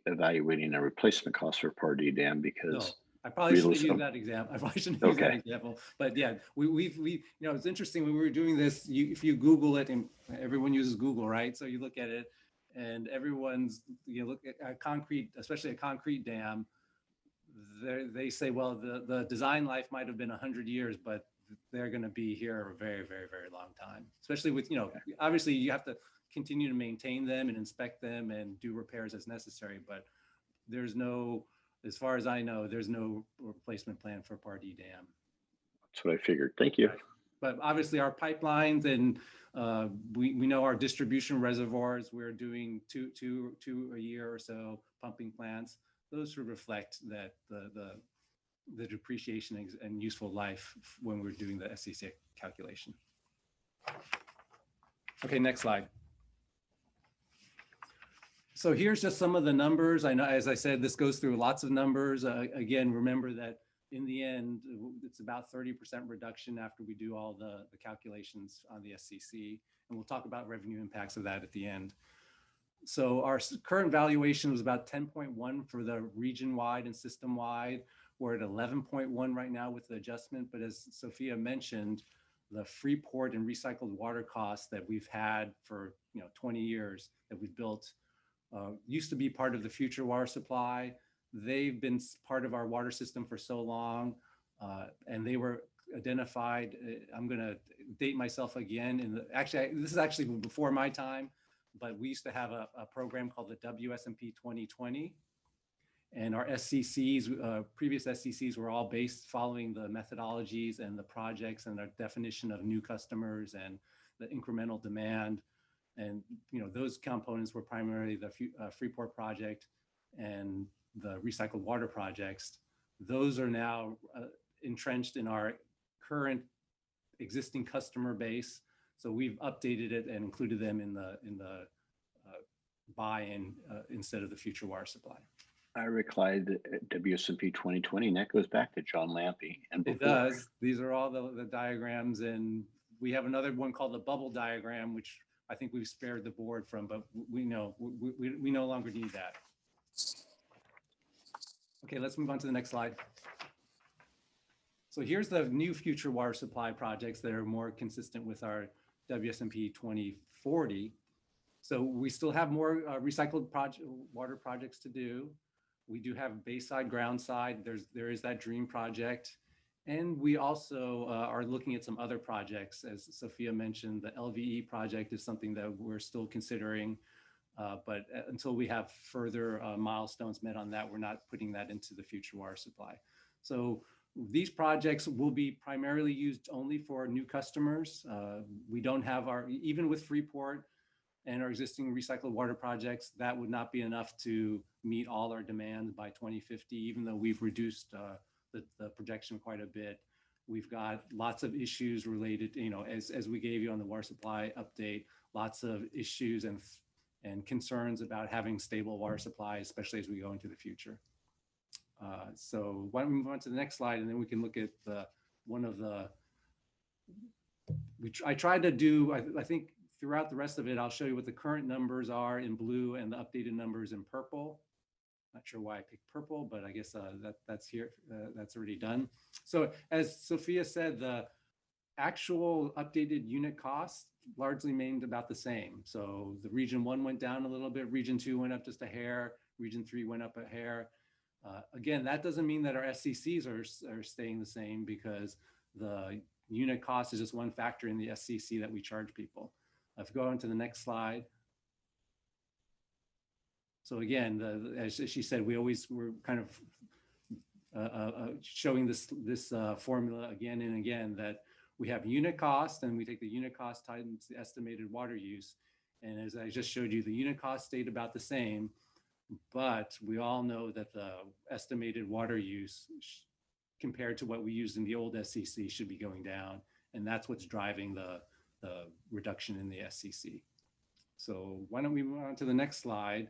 evaluating a replacement cost for Pardee Dam? Because no, I probably shouldn't use that example. That example. But yeah, we it's interesting when we were doing this. If you Google it, and everyone uses Google, right? So you look at it, and you look at a concrete, especially a concrete dam. They say, well, the design life might have been 100 years, but they're going to be here a very, very, very long time. Especially with, obviously you have to continue to maintain them and inspect them and do repairs as necessary. But there's no, as far as I know, there's no replacement plan for Pardee Dam. That's what I figured. Thank you. Right. But obviously our pipelines and we know our distribution reservoirs, we're doing two a year or so pumping plants. Those should reflect that the depreciation and useful life when we're doing the SCC calculation. Okay, next slide. So here's just some of the numbers. I know, as I said, this goes through lots of numbers. Again, remember that in the end, it's about 30% reduction after we do all the calculations on the SCC. And we'll talk about revenue impacts of that at the end. So our current valuation was about 10.1 for the region-wide and system-wide. We're at 11.1 right now with the adjustment, but as Sophia mentioned, the Freeport and recycled water costs that we've had for 20 years that we've built used to be part of the future water supply. They've been part of our water system for so long, and they were identified. I'm going to date myself again. This is actually before my time, but we used to have a program called the WSMP 2020. And our SCCs, previous SCCs were all based following the methodologies and the projects and our definition of new customers and the incremental demand. And those components were primarily the Freeport project and the recycled water projects. Those are now entrenched in our current existing customer base. So we've updated it and included them in the buy-in instead of the future water supply. I recall the WSMP 2020, and that goes back to John Lampy. And it does. These are all the diagrams, and we have another one called the bubble diagram, which I think we've spared the board from, but we know we no longer need that. Okay, let's move on to the next slide. So here's the new future water supply projects that are more consistent with our WSMP 2040. So we still have more recycled water projects to do. We do have Bayside, Groundside. There is that dream project. And we also are looking at some other projects. As Sophia mentioned, the LVE project is something that we're still considering. But until we have further milestones met on that, we're not putting that into the future water supply. So these projects will be primarily used only for new customers. We don't have even with Freeport and our existing recycled water projects, that would not be enough to meet all our demands by 2050, even though we've reduced the projection quite a bit. We've got lots of issues related, as we gave you on the water supply update, lots of issues and concerns about having stable water supply, especially as we go into the future. So why don't we move on to the next slide, and then we can look at I tried to do, I think throughout the rest of it, I'll show you what the current numbers are in blue and the updated numbers in purple. Not sure why I picked purple, but I guess that's here, that's already done. So as Sophia said, the actual updated unit cost largely remained about the same. So the region 1 went down a little bit, region 2 went up just a hair, region 3 went up a hair. Again, that doesn't mean that our SCCs are staying the same, because the unit cost is just one factor in the SCC that we charge people. Let's go on to the next slide. So again, as she said, we're kind of showing this formula again and again, that we have unit cost and we take the unit cost times the estimated water use. And as I just showed you, the unit cost stayed about the same, but we all know that the estimated water use compared to what we used in the old SCC should be going down. And that's what's driving the reduction in the SCC. So why don't we move on to the next slide?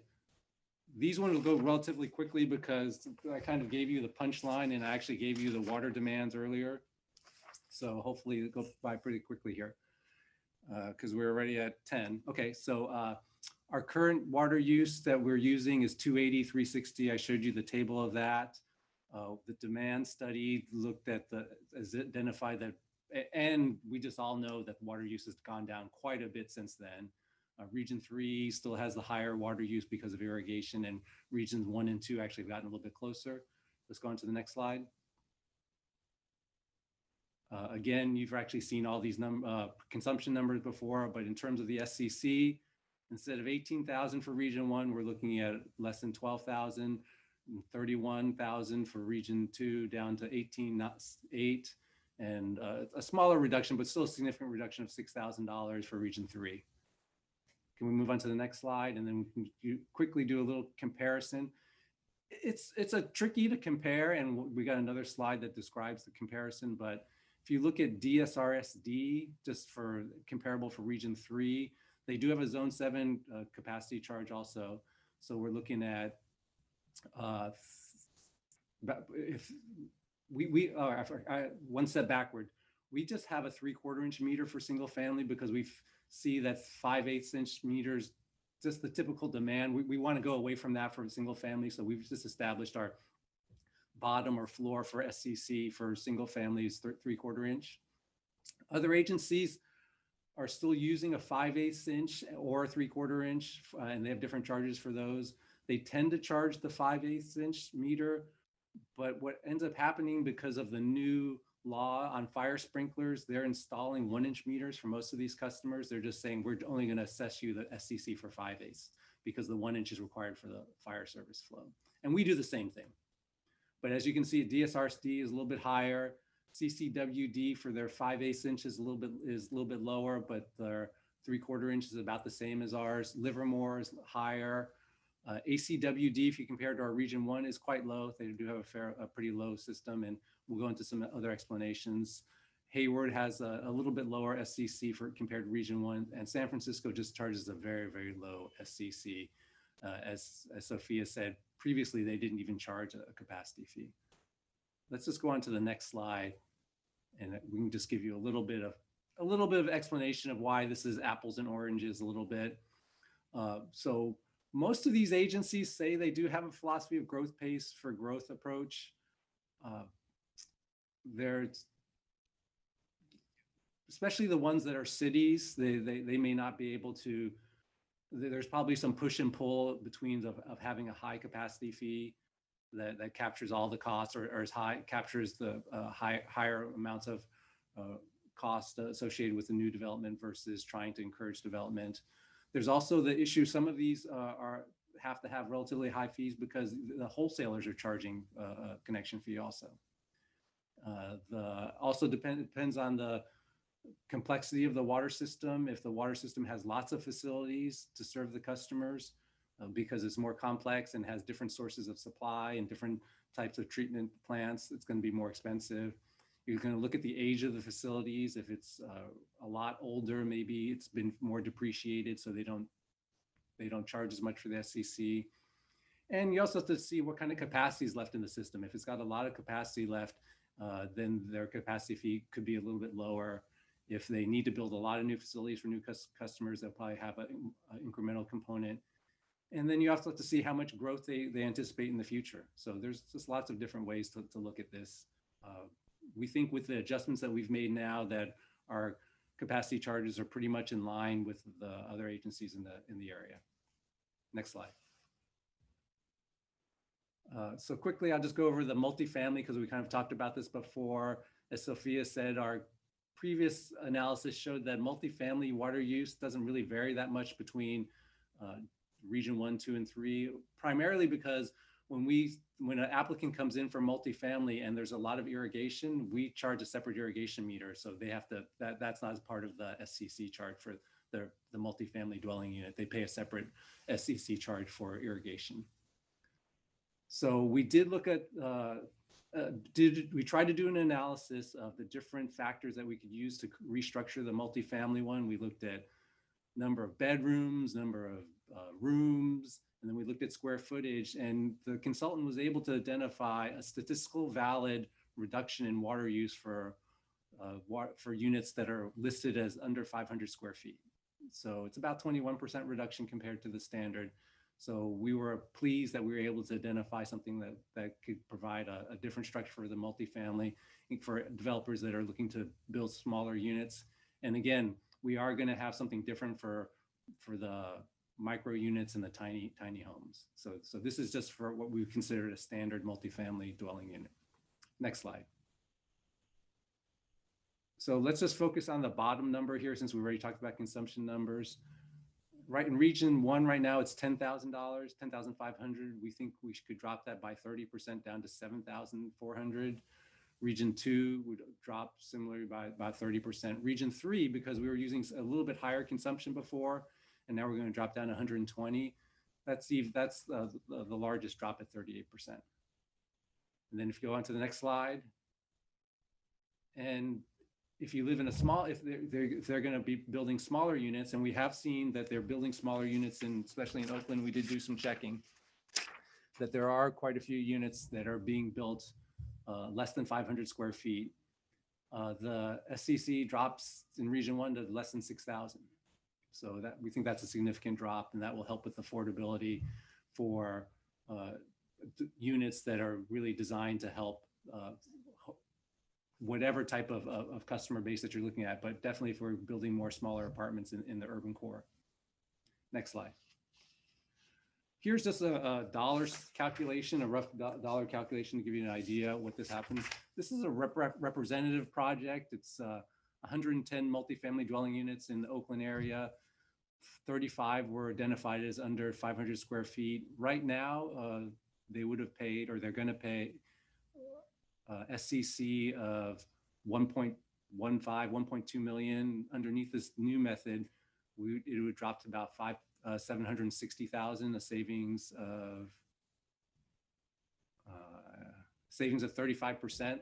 These ones will go relatively quickly because I kind of gave you the punchline and I actually gave you the water demands earlier. So hopefully it'll go by pretty quickly here because we're already at 10. Okay, so our current water use that we're using is 280, 360. I showed you the table of that. The demand study looked at identified that, and we just all know that water use has gone down quite a bit since then. Region 3 still has the higher water use because of irrigation, and regions 1 and 2 actually have gotten a little bit closer. Let's go on to the next slide. Again, you've actually seen all these consumption numbers before, but in terms of the SCC, instead of 18,000 for region 1, we're looking at less than 12,000, 31,000 for region 2, down to 18.8, and a smaller reduction, but still a significant reduction of $6,000 for region 3. Can we move on to the next slide, and then we can quickly do a little comparison. It's a tricky to compare, and we got another slide that describes the comparison, but if you look at DSRSD, just for comparable for region 3, they do have a zone 7 capacity charge also. So we're looking at if one step backward, we just have a 3/4 inch meter for single family because we see that 5/8 inch meters just the typical demand. We want to go away from that for single family. So we've just established our bottom or floor for SCC for single families, 3/4 inch. Other agencies are still using a 5/8 inch or a 3/4 inch, and they have different charges for those. They tend to charge the 5/8 inch meter, but what ends up happening because of the new law on fire sprinklers, they're installing 1-inch meters for most of these customers. They're just saying, we're only going to assess you the SCC for 5/8 because the 1 inch is required for the fire service flow. And we do the same thing. But as you can see, DSRC is a little bit higher. CCWD for their 5/8 inch is a little bit lower, but their 3/4 inch is about the same as ours. Livermore is higher. ACWD, if you compare to our region 1, is quite low. They do have a pretty low system, and we'll go into some other explanations. Hayward has a little bit lower SCC compared to region 1, and San Francisco just charges a very, very low SCC. As Sophia said previously, they didn't even charge a capacity fee. Let's just go on to the next slide, and we can just give you a little bit of explanation of why this is apples and oranges a little bit. So most of these agencies say they do have a philosophy of growth pace for growth approach. Especially the ones that are cities, they may not be able to. There's probably some push and pull between of having a high capacity fee that captures all the costs, or is high, captures the higher amounts of cost associated with the new development versus trying to encourage development. There's also the issue, some of these have to have relatively high fees because the wholesalers are charging a connection fee also. Also depends on the complexity of the water system. If the water system has lots of facilities to serve the customers, because it's more complex and has different sources of supply and different types of treatment plants, it's going to be more expensive. You're going to look at the age of the facilities. If it's a lot older, maybe it's been more depreciated, so they don't charge as much for the SCC. And you also have to see what kind of capacity is left in the system. If it's got a lot of capacity left, then their capacity fee could be a little bit lower. If they need to build a lot of new facilities for new customers, they'll probably have an incremental component. And then you also have to see how much growth they anticipate in the future. So there's just lots of different ways to look at this. We think with the adjustments that we've made now that our capacity charges are pretty much in line with the other agencies in the area. Next slide. So quickly, I'll just go over the multifamily because we kind of talked about this before. As Sophia said, our previous analysis showed that multifamily water use doesn't really vary that much between region 1, 2, and 3, primarily because when an applicant comes in for multifamily and there's a lot of irrigation, we charge a separate irrigation meter. So they have to, that's not as part of the SCC charge for the multifamily dwelling unit. They pay a separate SCC charge for irrigation. So we did look at, we tried to do an analysis of the different factors that we could use to restructure the multifamily one. We looked at number of bedrooms, number of rooms, and then we looked at square footage, and the consultant was able to identify a statistical valid reduction in water use for units that are listed as under 500 square feet. So it's about 21% reduction compared to the standard. So we were pleased that we were able to identify something that could provide a different structure for the multifamily for developers that are looking to build smaller units. And again, we are going to have something different for the micro units and the tiny homes. So this is just for what we consider a standard multifamily dwelling unit. Next slide. So let's just focus on the bottom number here since we already talked about consumption numbers. Right in region 1 right now, it's $10,000, $10,500. We think we could drop that by 30% down to $7,400. Region 2 would drop similarly by about 30%. Region 3, because we were using a little bit higher consumption before, and now we're going to drop down 120. That's the largest drop at 38%. And then if you go on to the next slide, and if you live in a small, if they're going to be building smaller units, and we have seen that they're building smaller units, and especially in Oakland, we did do some checking, that there are quite a few units that are being built less than 500 square feet. The SCC drops in region 1 to less than 6,000. So that we think that's a significant drop, and that will help with affordability for units that are really designed to help whatever type of customer base that you're looking at, but definitely if we're building more smaller apartments in the urban core. Next slide. Here's just a dollars calculation, a rough dollar calculation to give you an idea what this happens. This is a representative project. It's 110 multifamily dwelling units in the Oakland area. 35 were identified as under 500 square feet. Right now, they would have paid, or they're going to pay SCC of 1.15, 1.2 million. Underneath this new method, it would drop to about 760,000, a savings of 35%.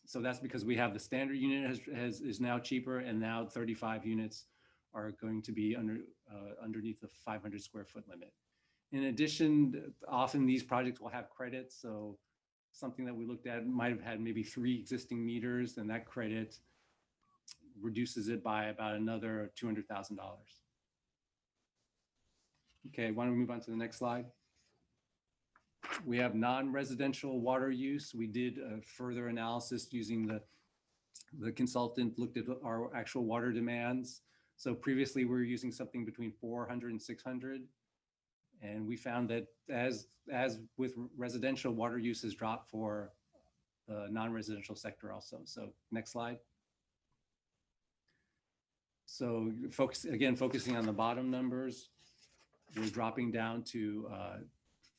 So that's because we have the standard unit is now cheaper, and now 35 units are going to be underneath the 500 square foot limit. In addition, often these projects will have credits. So something that we looked at might have had maybe 3 existing meters, and that credit reduces it by about another $200,000. Okay, why don't we move on to the next slide? We have non-residential water use. We did a further analysis using the consultant looked at our actual water demands. So previously we were using something between 400 and 600. And we found that as with residential, water use has dropped for the non-residential sector also. So next slide. So focusing on the bottom numbers, we're dropping down to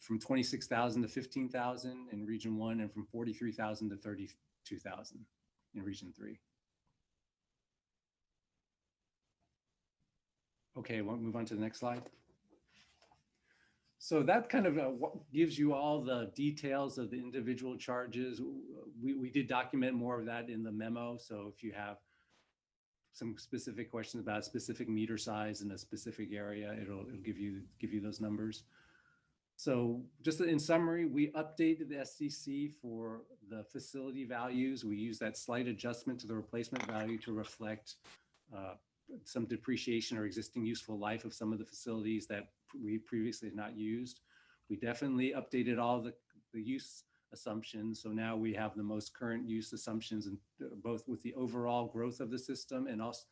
from 26,000 to 15,000 in region 1, and from 43,000 to 32,000 in region 3. Okay, we'll move on to the next slide. So that kind of gives you all the details of the individual charges. We did document more of that in the memo. So if you have some specific questions about a specific meter size in a specific area, it'll give you those numbers. So just in summary, we updated the SCC for the facility values. We use that slight adjustment to the replacement value to reflect some depreciation or existing useful life of some of the facilities that we previously had not used. We definitely updated all the use assumptions. So now we have the most current use assumptions, and both with the overall growth of the system and also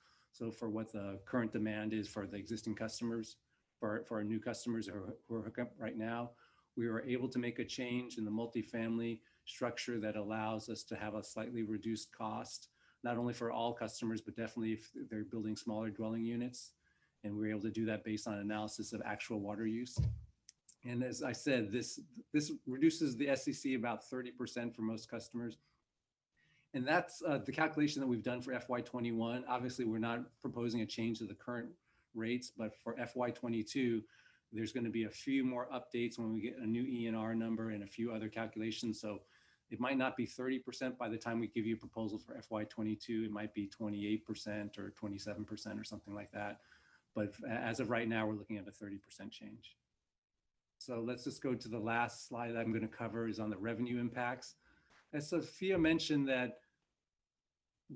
for what the current demand is for the existing customers, for our new customers who are hooked up right now. We were able to make a change in the multifamily structure that allows us to have a slightly reduced cost, not only for all customers, but definitely if they're building smaller dwelling units. And we were able to do that based on analysis of actual water use. And as I said, this reduces the SCC about 30% for most customers. And that's the calculation that we've done for FY21. Obviously, we're not proposing a change to the current rates, but for FY22, there's going to be a few more updates when we get a new ENR number and a few other calculations. So it might not be 30% by the time we give you a proposal for FY22. It might be 28% or 27% or something like that. But as of right now, we're looking at a 30% change. So let's just go to the last slide that I'm going to cover is on the revenue impacts. As Sophia mentioned, that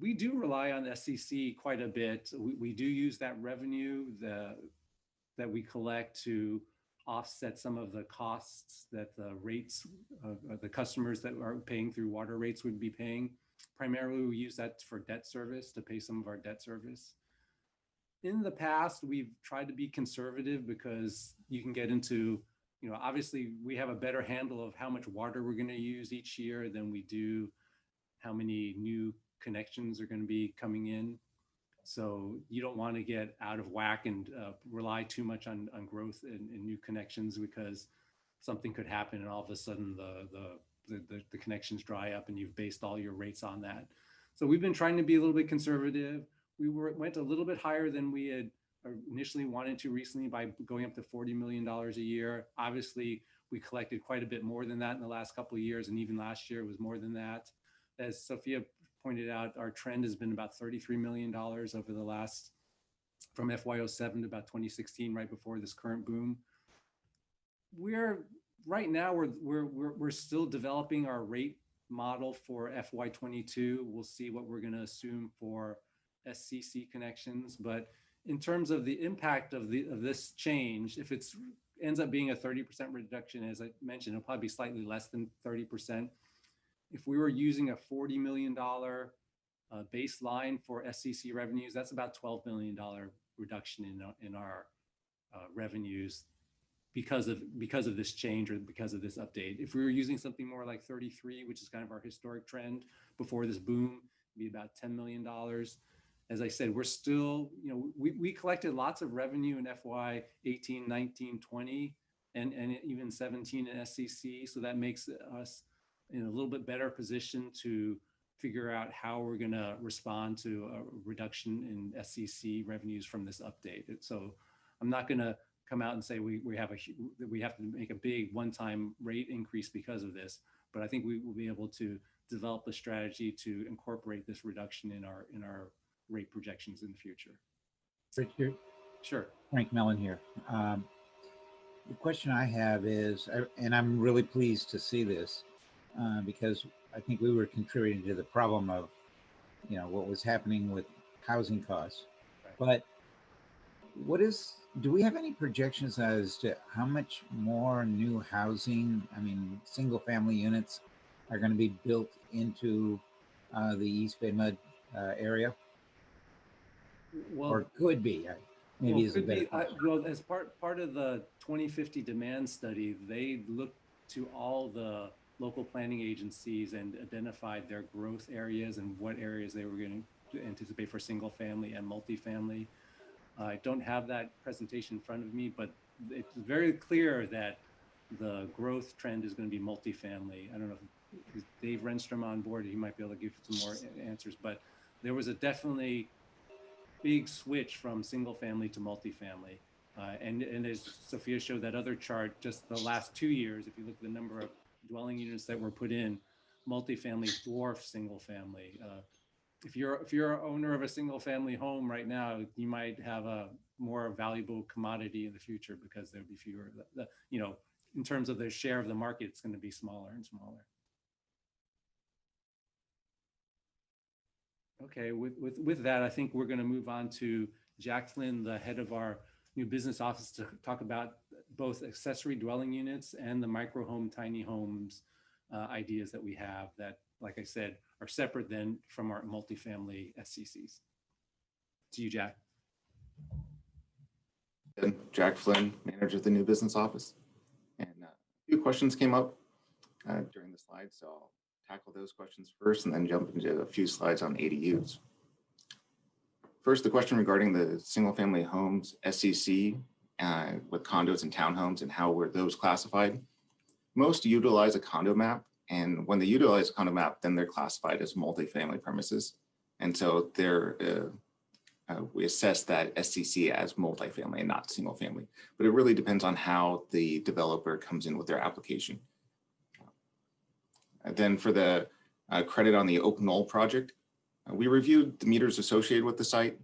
we do rely on SCC quite a bit. We do use that revenue that we collect to offset some of the costs that the rates, the customers that are paying through water rates would be paying. Primarily, we use that for debt service, to pay some of our debt service. In the past, we've tried to be conservative because you can get into, obviously we have a better handle of how much water we're going to use each year than we do how many new connections are going to be coming in. So you don't want to get out of whack and rely too much on growth in new connections, because something could happen and all of a sudden the connections dry up and you've based all your rates on that. So we've been trying to be a little bit conservative. We went a little bit higher than we had initially wanted to recently by going up to $40 million a year. Obviously, we collected quite a bit more than that in the last couple of years, and even last year was more than that. As Sophia pointed out, our trend has been about $33 million over the last, from FY07 to about 2016, right before this current boom. Right now we're still developing our rate model for FY22. We'll see what we're going to assume for SCC connections, but in terms of the impact of this change, if it's ends up being a 30% reduction, as I mentioned, it'll probably be slightly less than 30%. If we were using a $40 million baseline for SCC revenues, that's about $12 million reduction in our revenues because of this change or because of this update. If we were using something more like 33, which is kind of our historic trend before this boom, it'd be about $10 million. As I said, we're still, we collected lots of revenue in FY 18, 19, 20, and even 17 in SCC. So that makes us in a little bit better position to figure out how we're going to respond to a reduction in SCC revenues from this update. So I'm not going to come out and say we have to make a big one-time rate increase because of this, but I think we will be able to develop a strategy to incorporate this reduction in our rate projections in the future. Richard? Sure. Frank Mellon here. The question I have is, and I'm really pleased to see this because I think we were contributing to the problem of, what was happening with housing costs. Right. But do we have any projections as to how much more new housing, single family units are going to be built into the East BMUD area? Well, or could be, maybe is a better well, as part of the 2050 demand study, they looked to all the local planning agencies and identified their growth areas and what areas they were going to anticipate for single family and multifamily. I don't have that presentation in front of me, but it's very clear that the growth trend is going to be multifamily. I don't know if Dave Renstrom on board, he might be able to give some more answers, but there was a definitely big switch from single family to multifamily. And as Sophia showed that other chart, just the last 2 years, if you look at the number of dwelling units that were put in, multifamily dwarfs single family. If you're an owner of a single family home right now, you might have a more valuable commodity in the future because there'll be fewer, in terms of their share of the market, it's going to be smaller and smaller. Okay, with that, I think we're going to move on to Jack Flynn, the head of our new business office, to talk about both accessory dwelling units and the micro home, tiny homes ideas that we have that, like I said, are separate then from our multifamily SCCs. To you, Jack. Jack Flynn, manager of the new business office. And a few questions came up during the slides, so I'll tackle those questions first and then jump into a few slides on ADUs. First, the question regarding the single family homes SCC with condos and townhomes and how were those classified. Most utilize a condo map, and when they utilize a condo map, then they're classified as multifamily premises. And so we assess that SCC as multifamily and not single family, but it really depends on how the developer comes in with their application. Then for the credit on the Oak Knoll project, we reviewed the meters associated with the site,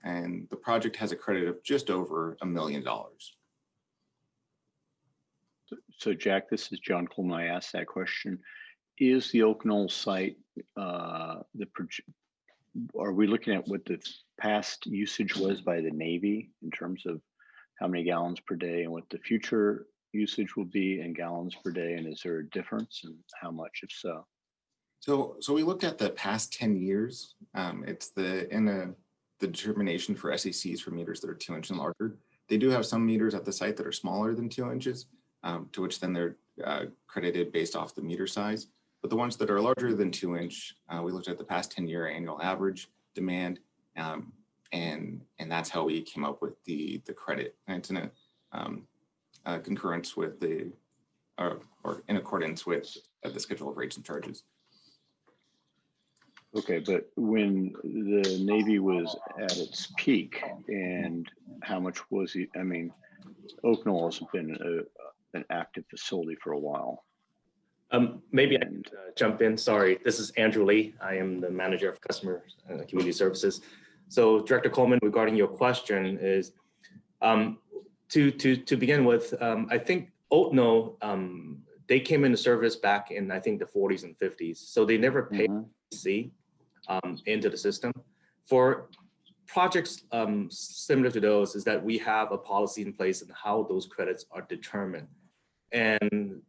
and the project has a credit of just over $1 million. So Jack, this is John Coleman. I asked that question. Is the Oak Knoll site, are we looking at what the past usage was by the Navy in terms of how many gallons per day and what the future usage will be in gallons per day? And is there a difference, and how much, if so? So we looked at the past 10 years. It's the determination for SECs for meters that are 2 inch and larger. They do have some meters at the site that are smaller than 2 inches, to which then they're credited based off the meter size. But the ones that are larger than 2 inch, we looked at the past 10-year annual average demand, and that's how we came up with the credit. And it's in a concurrence with or in accordance with the schedule of rates and charges. Okay, but when the Navy was at its peak, and how much was he? I mean, Oak Knoll has been an active facility for a while. Maybe I can jump in. Sorry, this is Andrew Lee. I am the manager of customer community services. So Director Coleman, regarding your question is, to begin with, I think Oak Knoll, they came into service back in, I think, the 40s and 50s. So they never paid C into the system. For projects similar to those is that we have a policy in place on how those credits are determined. And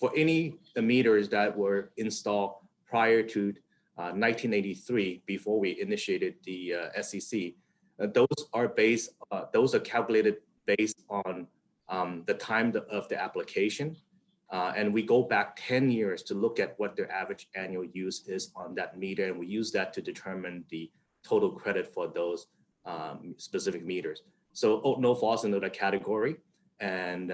for any meters that were installed prior to 1983, before we initiated the SEC, those are calculated based on the time of the application. And we go back 10 years to look at what their average annual use is on that meter. And we use that to determine the total credit for those specific meters. So Oak Knoll falls into that category. And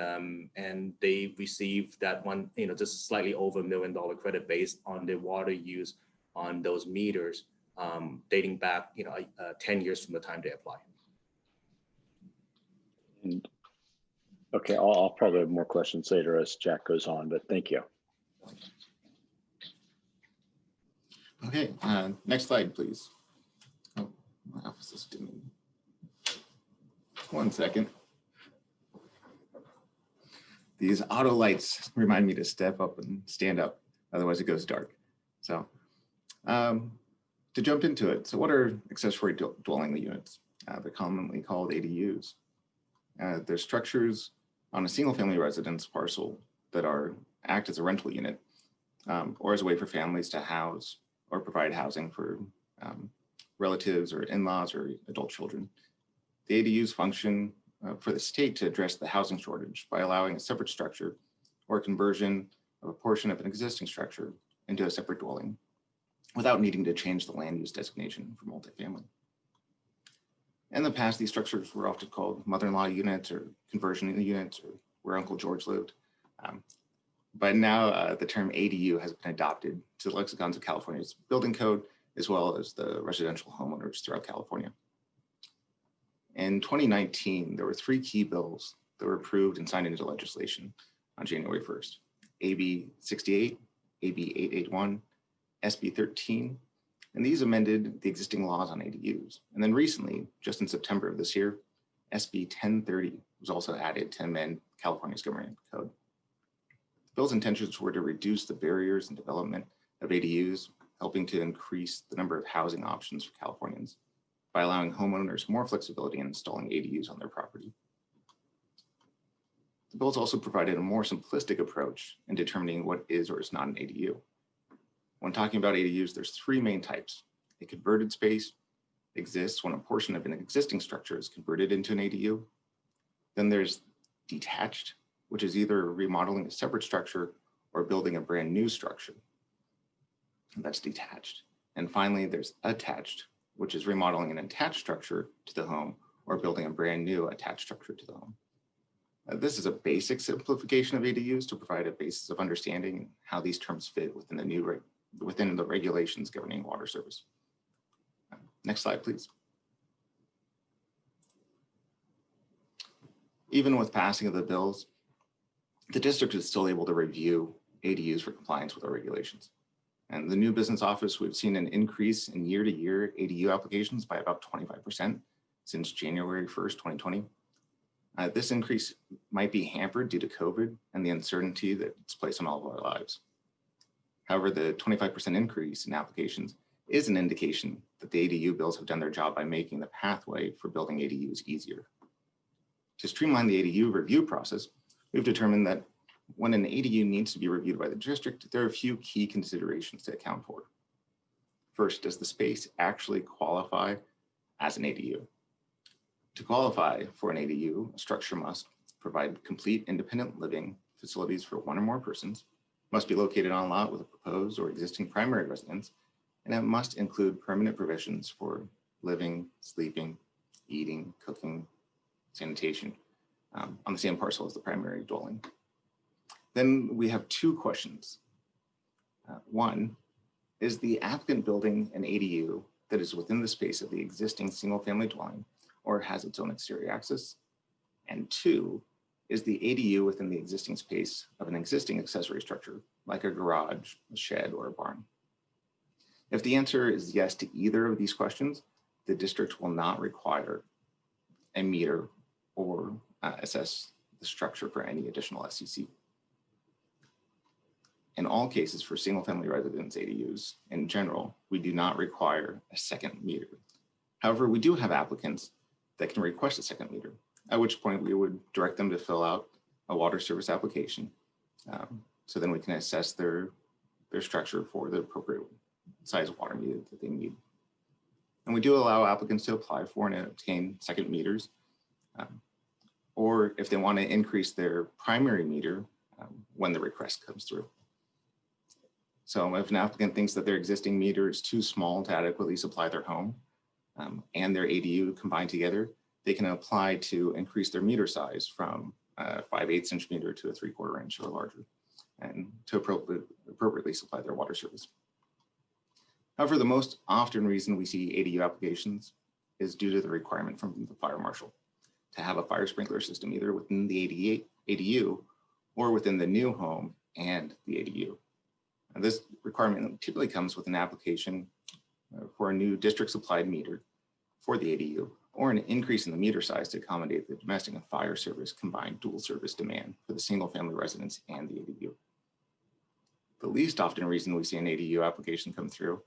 they receive that one, just slightly over $1 million credit based on the water use on those meters, dating back, 10 years from the time they apply. Okay, I'll probably have more questions later as Jack goes on, but thank you. Okay, next slide, please. Oh, my office is dimming. 1 second. These auto lights remind me to step up and stand up, otherwise it goes dark. So to jump into it, so what are accessory dwelling units? They're commonly called ADUs. They're structures on a single family residence parcel that act as a rental unit or as a way for families to house or provide housing for relatives or in-laws or adult children. The ADUs function for the state to address the housing shortage by allowing a separate structure or conversion of a portion of an existing structure into a separate dwelling without needing to change the land use designation for multifamily. In the past, these structures were often called mother-in-law units or conversion units or where Uncle George lived. But now the term ADU has been adopted to the lexicons of California's building code, as well as the residential homeowners throughout California. In 2019, there were 3 key bills that were approved and signed into legislation on January 1st. AB 68, AB 881, SB 13, and these amended the existing laws on ADUs. And then recently, just in September of this year, SB 1030 was also added to amend California's government code. The bill's intentions were to reduce the barriers and development of ADUs, helping to increase the number of housing options for Californians by allowing homeowners more flexibility in installing ADUs on their property. The bills also provided a more simplistic approach in determining what is or is not an ADU. When talking about ADUs, there's 3 main types. A converted space exists when a portion of an existing structure is converted into an ADU. Then there's detached, which is either remodeling a separate structure or building a brand new structure. That's detached. And finally, there's attached, which is remodeling an attached structure to the home or building a brand new attached structure to the home. This is a basic simplification of ADUs to provide a basis of understanding how these terms fit within the regulations governing water service. Next slide, please. Even with passing of the bills, the district is still able to review ADUs for compliance with our regulations. And the new business office, we've seen an increase in year-to-year ADU applications by about 25% since January 1st, 2020. This increase might be hampered due to COVID and the uncertainty that it's placed on all of our lives. However, the 25% increase in applications is an indication that the ADU bills have done their job by making the pathway for building ADUs easier. To streamline the ADU review process, we've determined that when an ADU needs to be reviewed by the district, there are a few key considerations to account for. First, does the space actually qualify as an ADU? To qualify for an ADU, a structure must provide complete independent living facilities for 1 or more persons, must be located on a lot with a proposed or existing primary residence, and it must include permanent provisions for living, sleeping, eating, cooking, sanitation on the same parcel as the primary dwelling. Then we have 2 questions. 1, is the applicant building an ADU that is within the space of the existing single-family dwelling or has its own exterior access? And 2, is the ADU within the existing space of an existing accessory structure, like a garage, a shed, or a barn? If the answer is yes to either of these questions, the district will not require a meter or assess the structure for any additional SEC. In all cases for single family residence ADUs in general, we do not require a second meter. However, we do have applicants that can request a second meter, at which point we would direct them to fill out a water service application. So then we can assess their structure for the appropriate size water meter that they need. And we do allow applicants to apply for and obtain second meters, or if they want to increase their primary meter when the request comes through. So if an applicant thinks that their existing meter is too small to adequately supply their home and their ADU combined together, they can apply to increase their meter size from a 5/8 inch meter to a 3/4 inch or larger, and to appropriately supply their water service. However, the most often reason we see ADU applications is due to the requirement from the fire marshal to have a fire sprinkler system either within the ADU or within the new home and the ADU. And this requirement typically comes with an application for a new district supplied meter for the ADU, or an increase in the meter size to accommodate the domestic and fire service combined dual service demand for the single family residence and the ADU. The least often reason we see an ADU application come through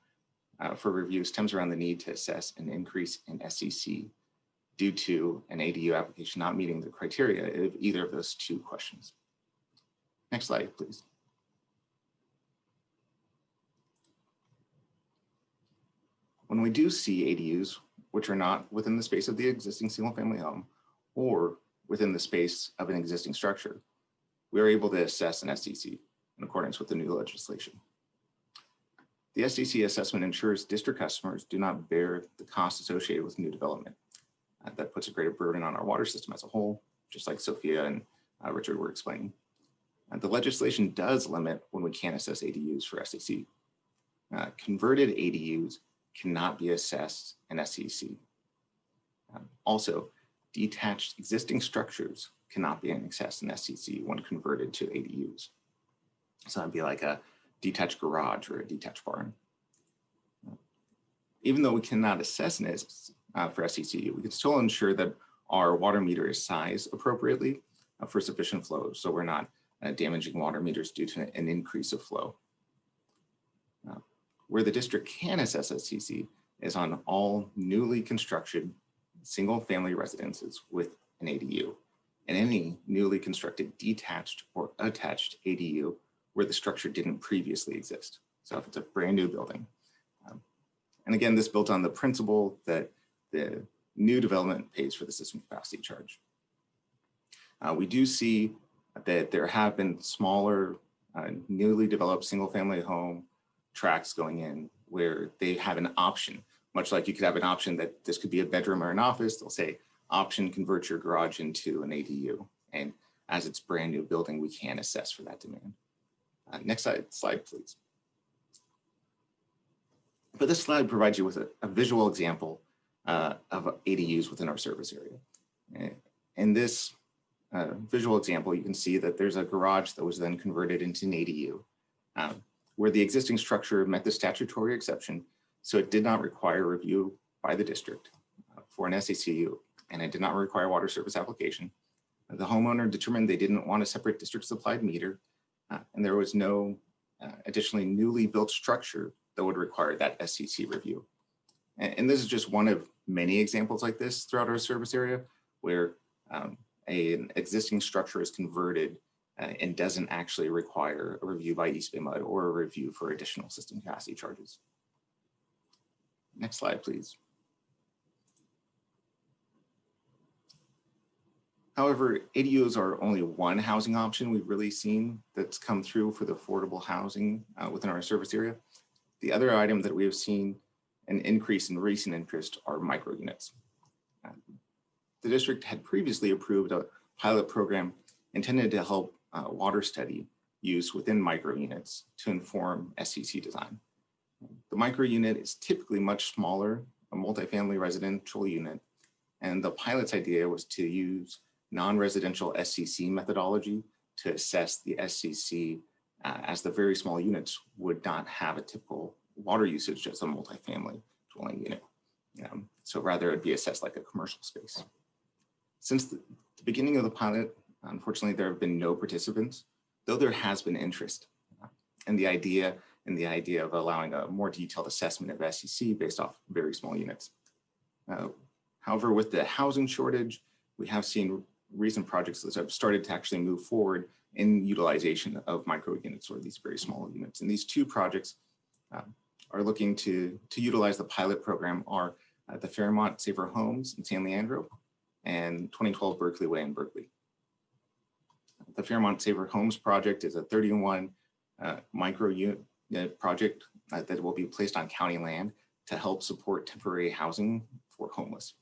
for review stems around the need to assess an increase in SCC due to an ADU application not meeting the criteria of either of those two questions. Next slide, please. When we do see ADUs, which are not within the space of the existing single family home or within the space of an existing structure, we are able to assess an SCC in accordance with the new legislation. The SCC assessment ensures district customers do not bear the costs associated with new development. That puts a greater burden on our water system as a whole, just like Sophia and Richard were explaining. The legislation does limit when we can assess ADUs for SCC. Converted ADUs cannot be assessed in SCC. Also, detached existing structures cannot be assessed in SCC when converted to ADUs. So that'd be like a detached garage or a detached barn. Even though we cannot assess this for SCC, we can still ensure that our water meter is sized appropriately for sufficient flow, so we're not damaging water meters due to an increase of flow. Where the district can assess SCC is on all newly constructed single family residences with an ADU, and any newly constructed detached or attached ADU where the structure didn't previously exist. So if it's a brand new building. And again, this built on the principle that the new development pays for the system capacity charge. We do see that there have been smaller, newly developed single family home tracts going in where they have an option, much like you could have an option that this could be a bedroom or an office. They'll say option convert your garage into an ADU. And as it's brand new building, we can assess for that demand. Next slide, please. But this slide provides you with a visual example of ADUs within our service area. In this visual example, you can see that there's a garage that was then converted into an ADU, where the existing structure met the statutory exception, so it did not require review by the district for an SACU, and it did not require water service application. The homeowner determined they didn't want a separate district supplied meter, and there was no additionally newly built structure that would require that SCC review. And this is just one of many examples like this throughout our service area, where an existing structure is converted and doesn't actually require a review by EBMUD or a review for additional system capacity charges. Next slide, please. However, ADUs are only one housing option we've really seen that's come through for the affordable housing within our service area. The other item that we have seen an increase in recent interest are micro units. The district had previously approved a pilot program intended to help water study use within micro units to inform SCC design. The micro unit is typically much smaller, a multifamily residential unit, and the pilot's idea was to use non-residential SCC methodology to assess the SCC as the very small units would not have a typical water usage as a multifamily dwelling unit. So rather it'd be assessed like a commercial space. Since the beginning of the pilot, unfortunately, there have been no participants, though there has been interest in the idea of allowing a more detailed assessment of SCC based off very small units. However, with the housing shortage, we have seen recent projects that have started to actually move forward in utilization of micro units, or these very small units. And these two projects are looking to utilize the pilot program are the Fairmont Safer Homes in San Leandro and 2012 Berkeley Way in Berkeley. The Fairmont Safer Homes project is a 31 micro unit project that will be placed on county land to help support temporary housing for homeless.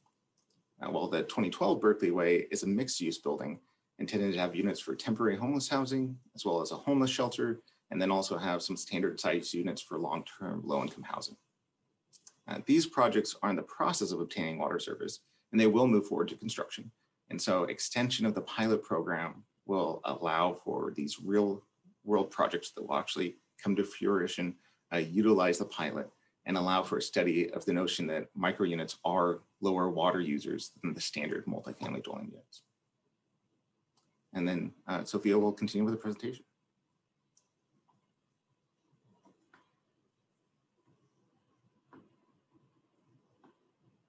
While the 2012 Berkeley Way is a mixed use building intended to have units for temporary homeless housing, as well as a homeless shelter, and then also have some standard size units for long-term low-income housing. These projects are in the process of obtaining water service, and they will move forward to construction. And so extension of the pilot program will allow for these real world projects that will actually come to fruition, utilize the pilot, and allow for a study of the notion that micro units are lower water users than the standard multifamily dwelling units. And then Sophia will continue with the presentation.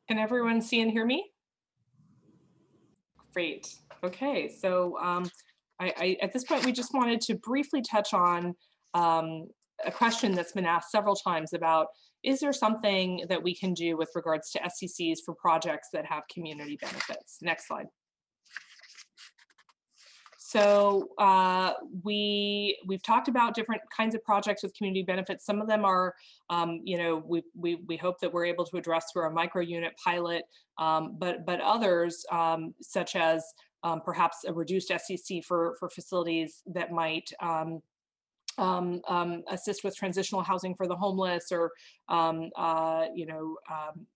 Can everyone see and hear me? Great. Okay, so at this point, we just wanted to briefly touch on a question that's been asked several times about, is there something that we can do with regards to SCCs for projects that have community benefits? Next slide. So we've talked about different kinds of projects with community benefits. Some of them are, we hope that we're able to address through our micro unit pilot, but others, such as perhaps a reduced SCC for facilities that might assist with transitional housing for the homeless, or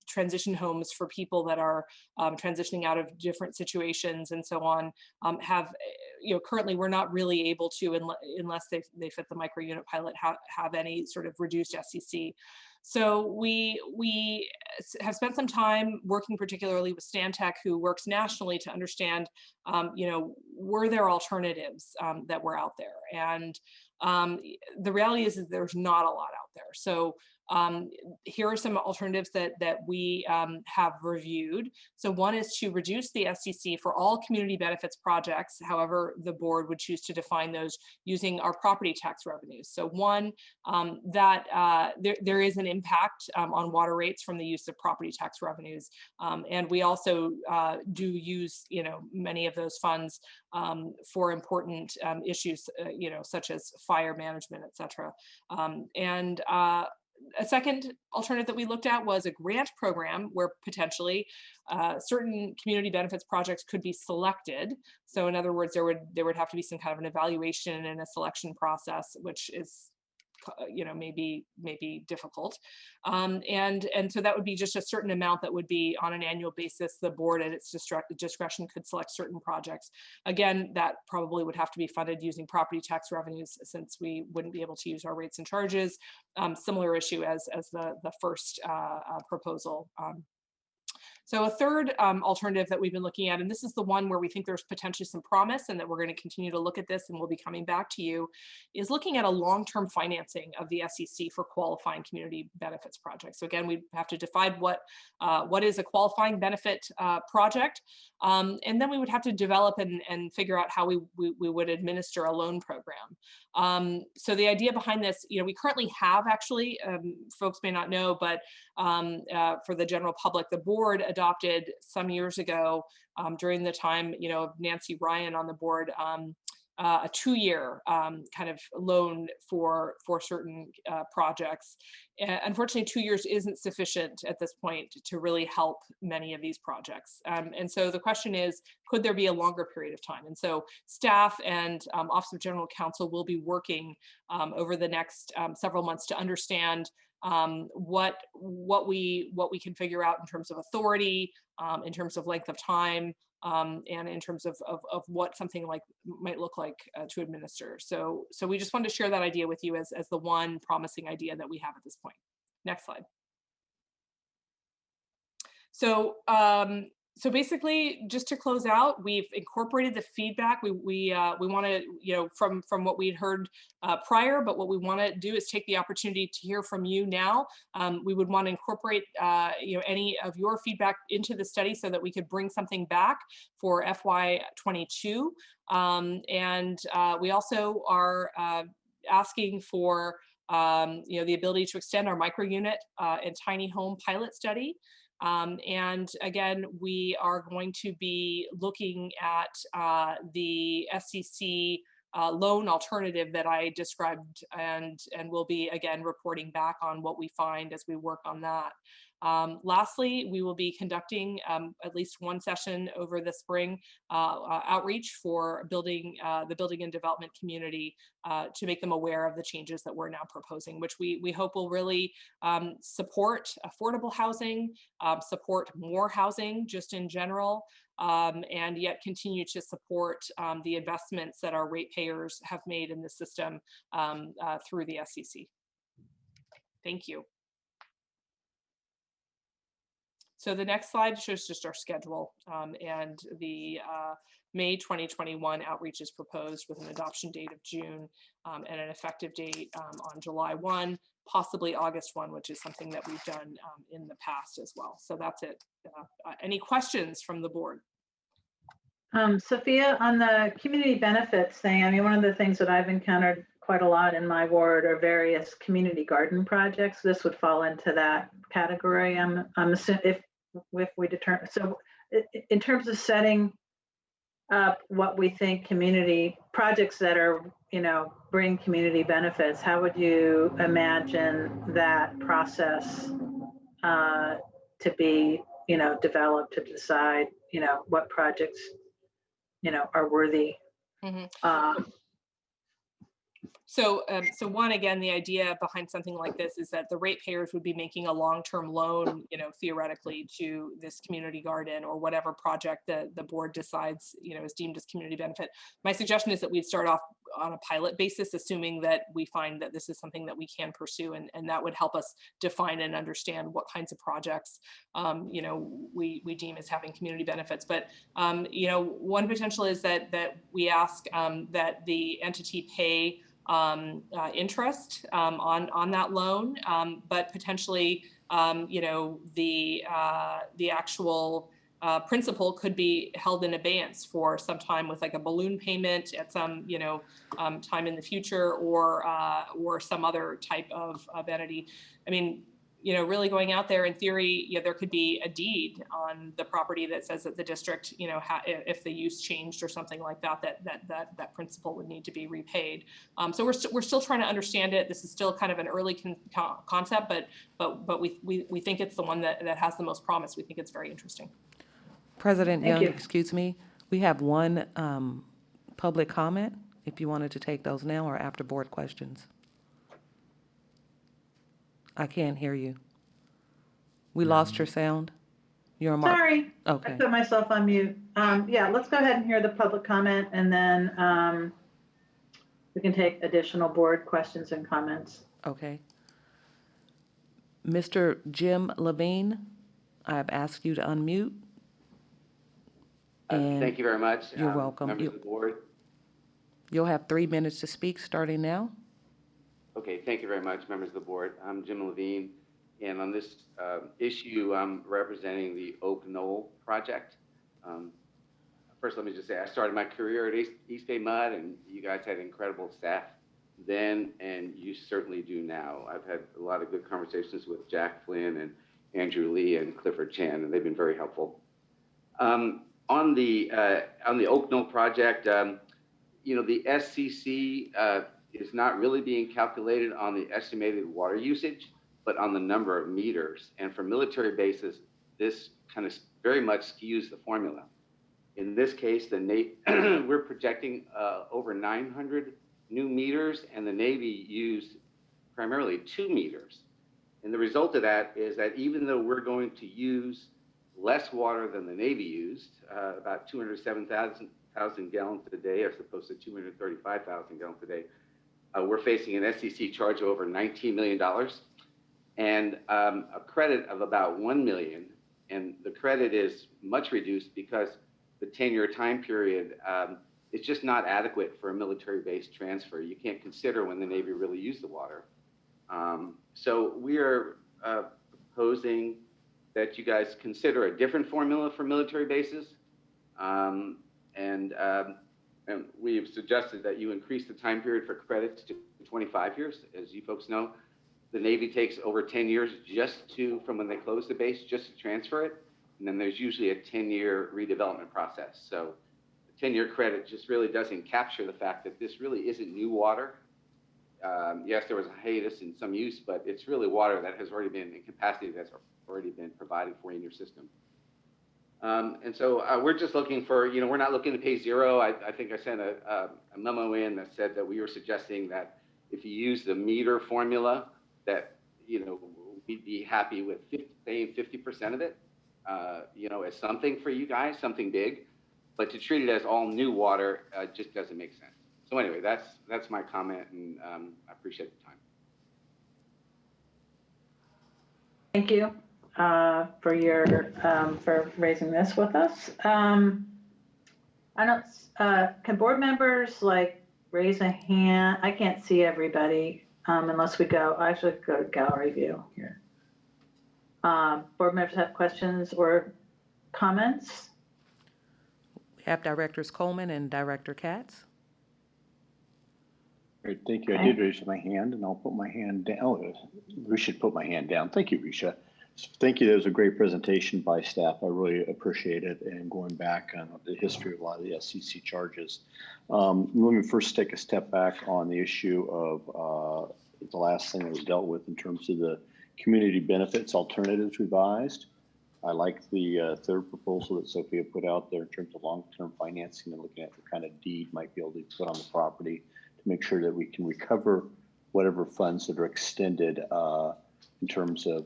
transition homes for people that are transitioning out of different situations and so on, currently we're not really able to, unless they fit the micro unit pilot, have any sort of reduced SCC. So we have spent some time working particularly with Stantec, who works nationally, to understand, were there alternatives that were out there? And the reality is there's not a lot out there. So here are some alternatives that we have reviewed. So one is to reduce the SCC for all community benefits projects. However, the board would choose to define those using our property tax revenues. So one, that there is an impact on water rates from the use of property tax revenues. And we also do use, many of those funds for important issues, such as fire management, et cetera. A second alternative that we looked at was a grant program where potentially certain community benefits projects could be selected. So in other words, there would have to be some kind of an evaluation and a selection process, which is maybe difficult. And so that would be just a certain amount that would be on an annual basis. The board at its discretion could select certain projects. Again, that probably would have to be funded using property tax revenues, since we wouldn't be able to use our rates and charges. Similar issue as the first proposal. So a third alternative that we've been looking at, and this is the one where we think there's potentially some promise and that we're going to continue to look at this, and we'll be coming back to you, is looking at a long-term financing of the SCC for qualifying community benefits projects. So again, we have to define what is a qualifying benefit project, and then we would have to develop and figure out how we would administer a loan program. So the idea behind this, we currently have actually, folks may not know, but for the general public, the board adopted some years ago, during the time of Nancy Ryan on the board, a 2-year kind of loan for certain projects. Unfortunately, 2 years isn't sufficient at this point to really help many of these projects. And so the question is, could there be a longer period of time? And so staff and Office of General Counsel will be working over the next several months to understand what we can figure out in terms of authority, in terms of length of time, and in terms of what something like might look like to administer. So we just wanted to share that idea with you as the one promising idea that we have at this point. Next slide. So So basically, just to close out, we've incorporated the feedback. We want to, from what we'd heard prior, but what we want to do is take the opportunity to hear from you now. We would want to incorporate, any of your feedback into the study so that we could bring something back for FY22. And we also are asking for, the ability to extend our microunit and tiny home pilot study. And again, we are going to be looking at the SCC loan alternative that I described, and we'll be again reporting back on what we find as we work on that. Lastly, we will be conducting at least one session over the spring outreach for the building and development community to make them aware of the changes that we're now proposing, which we hope will really support affordable housing, support more housing just in general, and yet continue to support the investments that our ratepayers have made in the system through the SCC. Thank you. So the next slide shows just our schedule, and the May 2021 outreach is proposed with an adoption date of June and an effective date on July 1, possibly August 1, which is something that we've done in the past as well. So that's it. Any questions from the board? Sophia, on the community benefits thing, I mean, one of the things that I've encountered quite a lot in my ward are various community garden projects. This would fall into that category. I'm assuming if we determine, so in terms of setting up what we think community projects that are, bring community benefits, how would you imagine that process to be, developed to decide, what projects, are worthy? Mm-hmm. So one, again, the idea behind something like this is that the ratepayers would be making a long-term loan, theoretically, to this community garden or whatever project that the board decides, is deemed as community benefit. My suggestion is that we'd start off on a pilot basis, assuming that we find that this is something that we can pursue, and that would help us define and understand what kinds of projects, we deem as having community benefits. But, one potential is that we ask that the entity pay interest on that loan, but potentially, the actual principal could be held in abeyance for some time with like a balloon payment at some, time in the future, or some other type of entity. I mean, really going out there, in theory, there could be a deed on the property that says that the district, if the use changed or something like that, that principal would need to be repaid. So we're still trying to understand it. This is still kind of an early concept, but we think it's the one that has the most promise. We think it's very interesting. President Young, you. excuse me, we have one public comment, if you wanted to take those now or after board questions. I can't hear you. We lost your sound. You're marked. Sorry, Okay. I put myself on mute. Yeah, let's go ahead and hear the public comment, and then we can take additional board questions and comments. Okay. Mr. Jim Levine, I have asked you to unmute. Thank you very much. You're welcome. Members of the board. You'll have 3 minutes to speak starting now. Okay, thank you very much, members of the board. I'm Jim Levine, and on this issue, I'm representing the Oak Knoll project. First, let me just say, I started my career at EBMUD, and you guys had incredible staff then, and you certainly do now. I've had a lot of good conversations with Jack Flynn and Andrew Lee and Clifford Chan, and they've been very helpful. On the Oak Knoll project, the SCC is not really being calculated on the estimated water usage, but on the number of meters. And for military bases, this kind of very much skews the formula. In this case, we're projecting over 900 new meters, and the Navy used primarily 2 meters. And the result of that is that even though we're going to use less water than the Navy used, about 207,000 gallons a day as opposed to 235,000 gallons a day, we're facing an SCC charge of over $19 million and a credit of about $1 million And the credit is much reduced because the 10-year time period is just not adequate for a military-based transfer. You can't consider when the Navy really used the water. So we are proposing that you guys consider a different formula for military bases. And we've suggested that you increase the time period for credits to 25 years. As you folks know, the Navy takes over 10 years from when they close the base, just to transfer it. And then there's usually a 10-year redevelopment process. So the 10-year credit just really doesn't capture the fact that this really isn't new water. Yes, there was a hiatus in some use, but it's really water that has already been in capacity that's already been provided for in your system. And so we're just looking for, we're not looking to pay zero. I think I sent a memo in that said that we were suggesting that if you use the meter formula, that, we'd be happy with paying 50% of it, as something for you guys, something big. But to treat it as all new water just doesn't make sense. So anyway, that's my comment, and I appreciate the time. Thank you for your for raising this with us. I don't. Can board members raise a hand? I can't see everybody unless we go. I actually go to gallery view here. Board members have questions or comments? We have Directors Coleman and Director Katz. Great, thank you. I did raise my hand, and I'll put my hand down. Oh, we should put my hand down. Thank you, Risha. Thank you. That was a great presentation by staff. I really appreciate it, and going back on the history of a lot of the SEC charges. Let me first take a step back on the issue of the last thing that was dealt with in terms of the community benefits alternatives revised. I like the third proposal that Sophia put out there in terms of long-term financing and looking at what kind of deed might be able to put on the property to make sure that we can recover whatever funds that are extended in terms of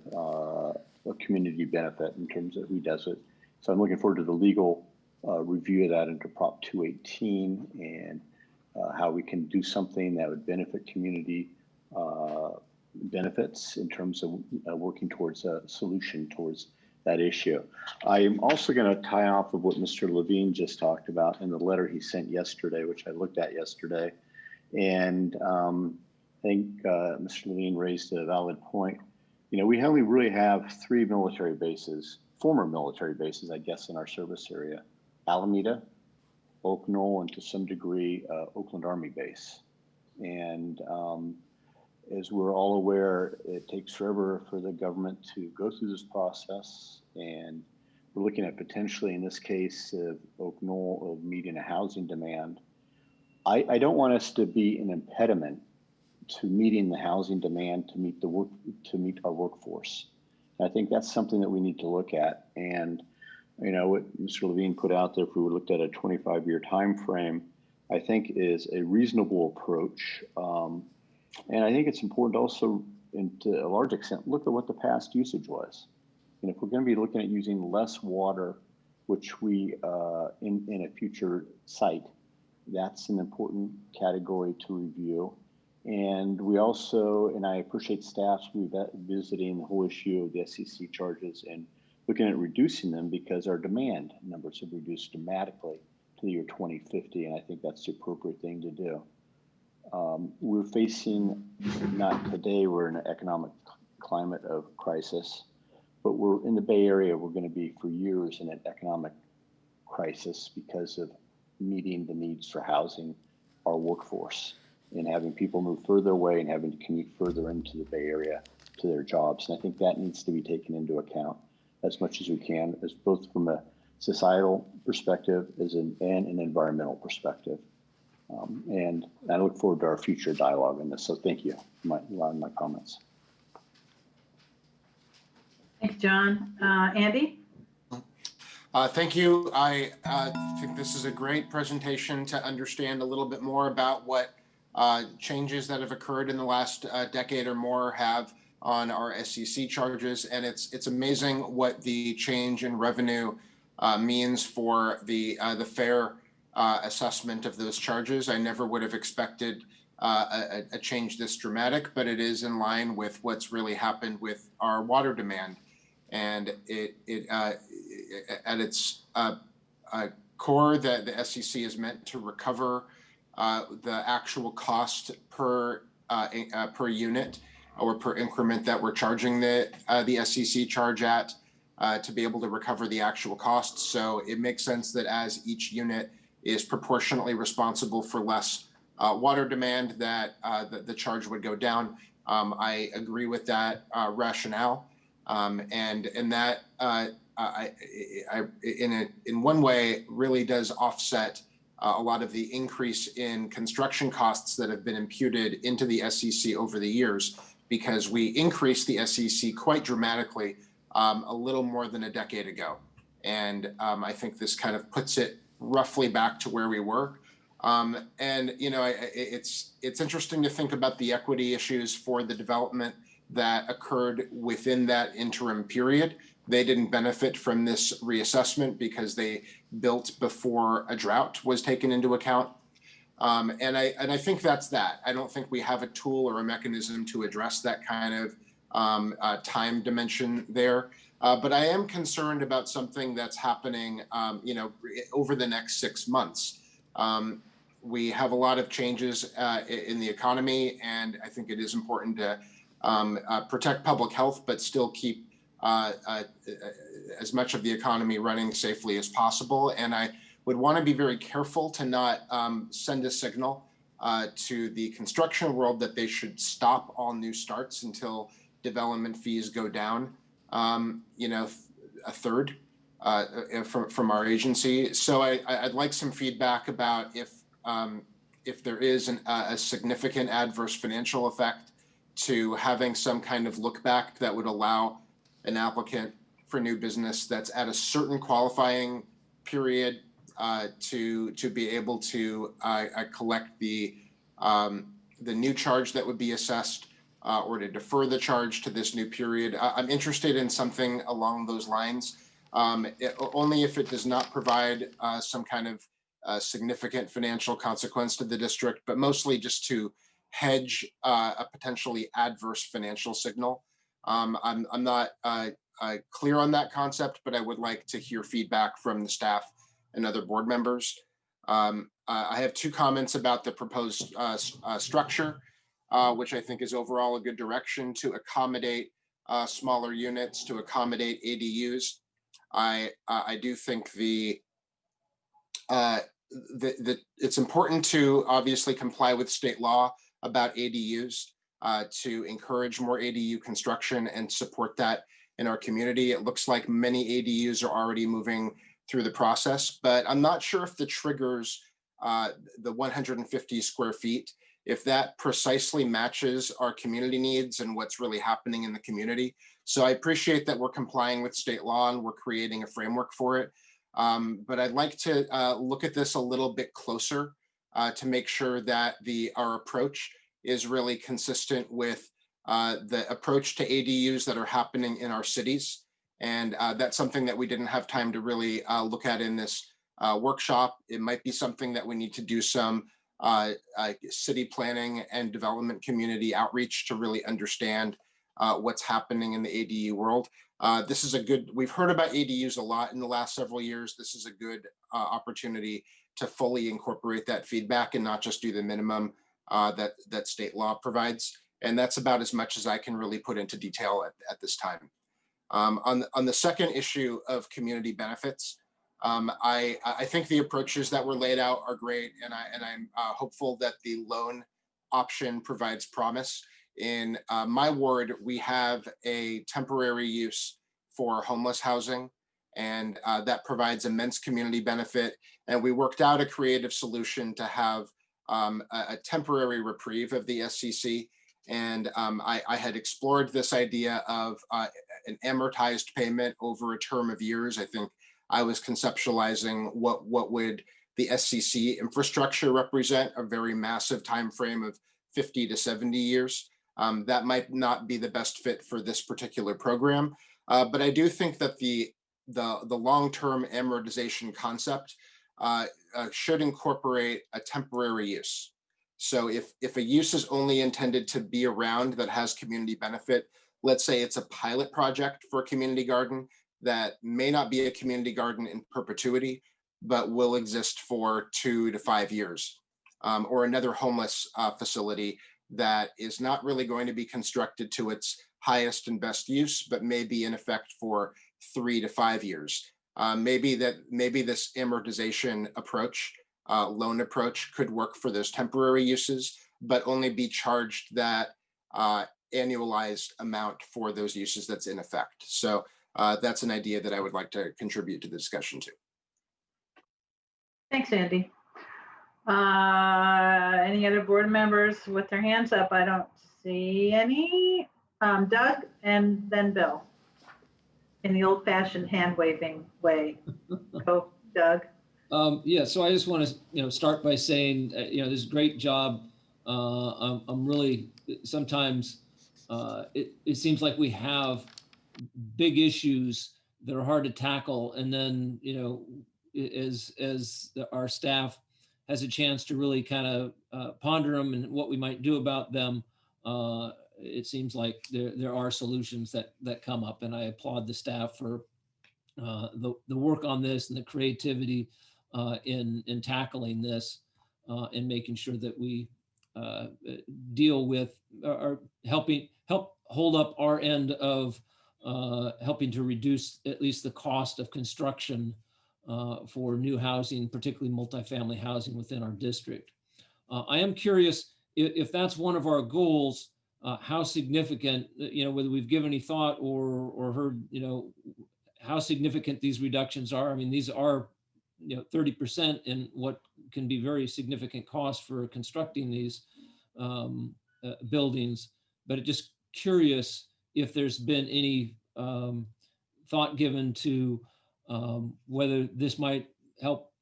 a community benefit, in terms of who does it. So I'm looking forward to the legal review of that into Prop 218 and how we can do something that would benefit community benefits in terms of working towards a solution towards that issue. I am also going to tie off of what Mr. Levine just talked about in the letter he sent yesterday, which I looked at yesterday. And I think Mr. Levine raised a valid point. We only really have 3 military bases, former military bases, I guess, in our service area: Alameda, Oak Knoll, and to some degree, Oakland Army Base. And as we're all aware, it takes forever for the government to go through this process. And we're looking at potentially, in this case, Oak Knoll, of meeting a housing demand. I don't want us to be an impediment to meeting the housing demand to meet our workforce. And I think that's something that we need to look at. And what Mr. Levine put out there, if we looked at a 25-year time frame, I think is a reasonable approach. And I think it's important also, and to a large extent, look at what the past usage was. And if we're going to be looking at using less water, which we in a future site, that's an important category to review. And we also, and I appreciate staff's revisiting the whole issue of the SEC charges and looking at reducing them, because our demand numbers have reduced dramatically to the year 2050, and I think that's the appropriate thing to do. We're facing, not today, we're in an economic climate of crisis, but we're in the Bay Area, we're going to be for years in an economic crisis because of meeting the needs for housing our workforce and having people move further away and having to commute further into the Bay Area to their jobs. And I think that needs to be taken into account as much as we can, as both from a societal perspective and an environmental perspective. And I look forward to our future dialogue on this. So thank you for my comments. Thanks, John. Andy? Thank you. I think this is a great presentation to understand a little bit more about what changes that have occurred in the last decade or more have on our SEC charges. And it's amazing what the change in revenue means for the fair assessment of those charges. I never would have expected a change this dramatic, but it is in line with what's really happened with our water demand. And at its core, the SCC is meant to recover the actual cost per unit or per increment that we're charging the SCC charge at, to be able to recover the actual costs. So it makes sense that as each unit is proportionately responsible for less water demand, that the charge would go down. I agree with that rationale, and that in one way really does offset a lot of the increase in construction costs that have been imputed into the SCC over the years, because we increased the SCC quite dramatically a little more than a decade ago. And I think this kind of puts it roughly back to where we were. And, you know, it's interesting to think about the equity issues for the development that occurred within that interim period. They didn't benefit from this reassessment because they built before a drought was taken into account. And I think that's that. I don't think we have a tool or a mechanism to address that kind of time dimension there. But I am concerned about something that's happening, you know, over the next 6 months. We have a lot of changes in the economy, and I think it is important to protect public health, but still keep as much of the economy running safely as possible. And I would want to be very careful to not send a signal to the construction world that they should stop all new starts until development fees go down, you know, a third from our agency. So I'd like some feedback about if there is a significant adverse financial effect to having some kind of look back that would allow an applicant for new business that's at a certain qualifying period to be able to collect the new charge that would be assessed, or to defer the charge to this new period. I'm interested in something along those lines, only if it does not provide some kind of significant financial consequence to the district, but mostly just to hedge a potentially adverse financial signal. I'm not clear on that concept, but I would like to hear feedback from the staff and other board members. I have 2 comments about the proposed structure, which I think is overall a good direction to accommodate smaller units, to accommodate ADUs. I do think it's important to obviously comply with state law about ADUs, to encourage more ADU construction and support that in our community. It looks like many ADUs are already moving through the process, but I'm not sure if the triggers, the 150 square feet, if that precisely matches our community needs and what's really happening in the community. So I appreciate that we're complying with state law and we're creating a framework for it. But I'd like to look at this a little bit closer to make sure that our approach is really consistent with the approach to ADUs that are happening in our cities. And that's something that we didn't have time to really look at in this workshop. It might be something that we need to do some city planning and development community outreach to really understand what's happening in the ADU world. This is we've heard about ADUs a lot in the last several years. This is a good opportunity to fully incorporate that feedback and not just do the minimum that state law provides. And that's about as much as I can really put into detail at this time. On the second issue of community benefits, I think the approaches that were laid out are great, and I'm hopeful that the loan option provides promise. In my ward, we have a temporary use for homeless housing, and that provides immense community benefit. And we worked out a creative solution to have a temporary reprieve of the SCC. And I had explored this idea of an amortized payment over a term of years. I think I was conceptualizing what would the SCC infrastructure represent, a very massive time frame of 50 to 70 years. That might not be the best fit for this particular program, but I do think that the long-term amortization concept should incorporate a temporary use. So if a use is only intended to be around that has community benefit, let's say it's a pilot project for a community garden that may not be a community garden in perpetuity, but will exist for 2 to 5 years. Or another homeless facility that is not really going to be constructed to its highest and best use, but may be in effect for 3 to 5 years. Maybe this amortization approach, loan approach, could work for those temporary uses, but only be charged that annualized amount for those uses that's in effect. So that's an idea that I would like to contribute to the discussion too. Thanks, Andy. Any other board members with their hands up? I don't see any. Doug and then Bill in the old fashioned hand waving way. Go, Doug. Yeah, so I just want to, start by saying, this is a great job. I'm really, sometimes it seems like we have big issues that are hard to tackle. And then, as our staff has a chance to really kind of ponder them and what we might do about them, it seems like there are solutions that come up. And I applaud the staff for the work on this and the creativity in tackling this and making sure that we deal with or help hold up our end of helping to reduce at least the cost of construction for new housing, particularly multifamily housing within our district. I am curious if that's one of our goals, how significant, whether we've given any thought or heard, how significant these reductions are. I mean, these are, 30% in what can be very significant costs for constructing these buildings. But just curious if there's been any thought given to whether this might help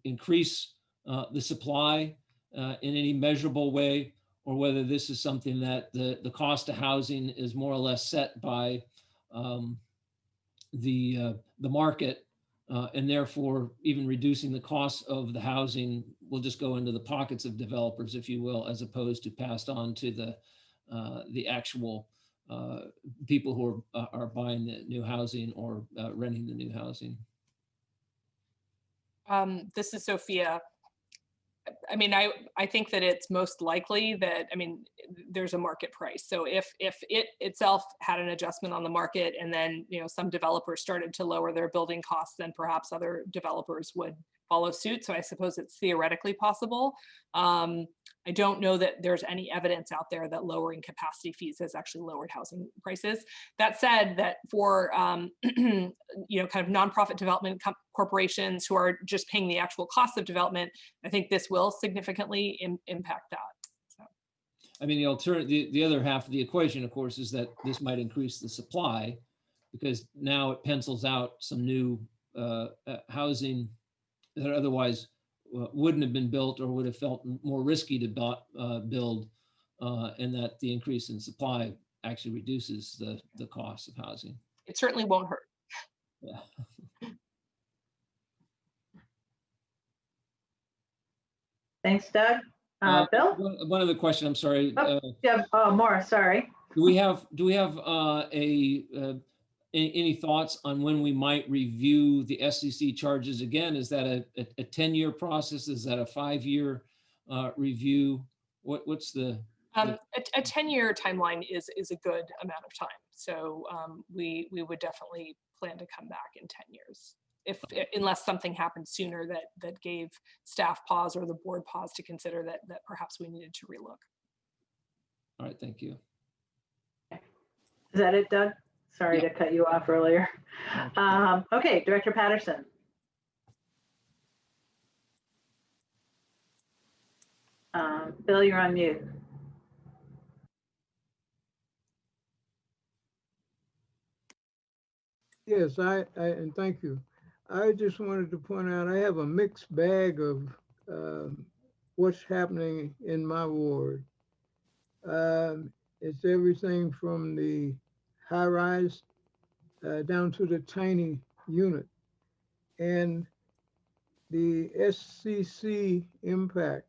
increase the supply in any measurable way, or whether this is something that the cost of housing is more or less set by the market, and therefore even reducing the cost of the housing will just go into the pockets of developers, if you will, as opposed to passed on to the actual people who are buying the new housing or renting the new housing. This is Sophia. I mean, I think that it's most likely that, there's a market price. So if it itself had an adjustment on the market and then, some developers started to lower their building costs, then perhaps other developers would follow suit. So I suppose it's theoretically possible. I don't know that there's any evidence out there that lowering capacity fees has actually lowered housing prices. That said, that for kind of nonprofit development corporations who are just paying the actual cost of development, I think this will significantly impact that. So. I mean, the other half of the equation, of course, is that this might increase the supply, because now it pencils out some new housing that otherwise wouldn't have been built or would have felt more risky to build, and that the increase in supply actually reduces the cost of housing. It certainly won't hurt. Yeah. Thanks, Doug. Bill? One other question, I'm sorry. More, sorry. Do we have any thoughts on when we might review the SCC charges again? Is that a 10-year process? Is that a 5-year review? What's the? A 10-year timeline is a good amount of time. So we would definitely plan to come back in 10 years, unless something happened sooner that gave staff pause or the board pause to consider that perhaps we needed to relook. All right, thank you. Is that it, Doug? Sorry to cut you off earlier. Okay, Director Patterson. Bill, you're on mute. Yes, and thank you. I just wanted to point out, I have a mixed bag of what's happening in my ward. It's everything from the high rise down to the tiny unit. And the SCC impact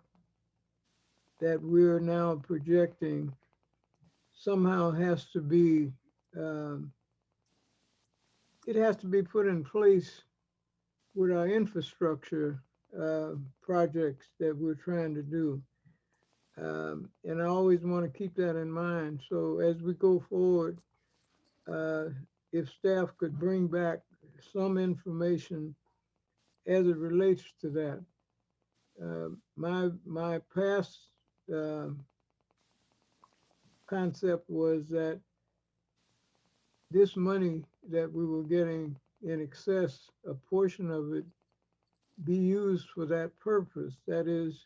that we're now projecting somehow has to be um, it has to be put in place with our infrastructure projects that we're trying to do. And I always want to keep that in mind. So as we go forward, if staff could bring back some information as it relates to that. My past concept was that this money that we were getting in excess, a portion of it be used for that purpose. That is,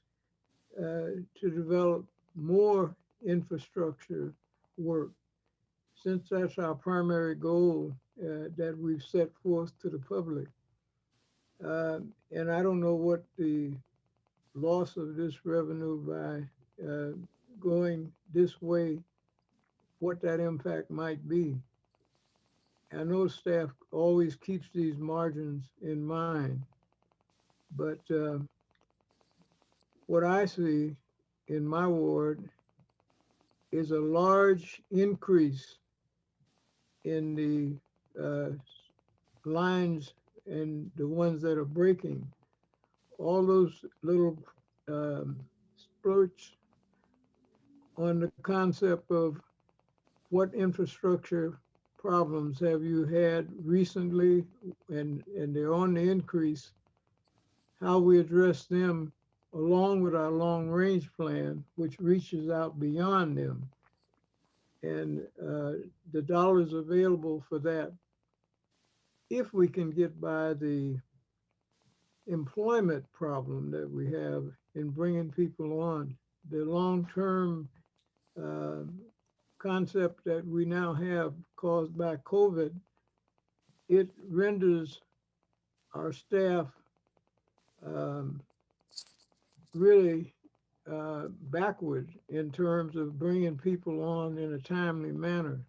to develop more infrastructure work, since that's our primary goal that we've set forth to the public. And I don't know what the loss of this revenue by going this way, what that impact might be. I know staff always keeps these margins in mind, but what I see in my ward is a large increase in the lines and the ones that are breaking. All those little splurts on the concept of what infrastructure problems have you had recently, and they're on the increase, how we address them along with our long range plan, which reaches out beyond them. And the dollars available for that, if we can get by the employment problem that we have in bringing people on, the long-term concept that we now have caused by COVID, it renders our staff really backward in terms of bringing people on in a timely manner.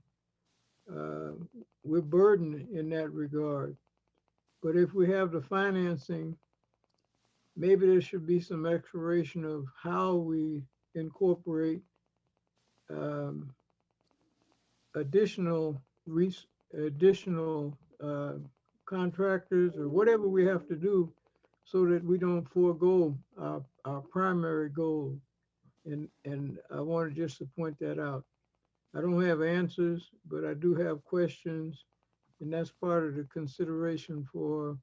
We're burdened in that regard. But if we have the financing, maybe there should be some exploration of how we incorporate additional contractors or whatever we have to do so that we don't forego our primary goal. And I wanted just to point that out. I don't have answers, but I do have questions, and that's part of the consideration for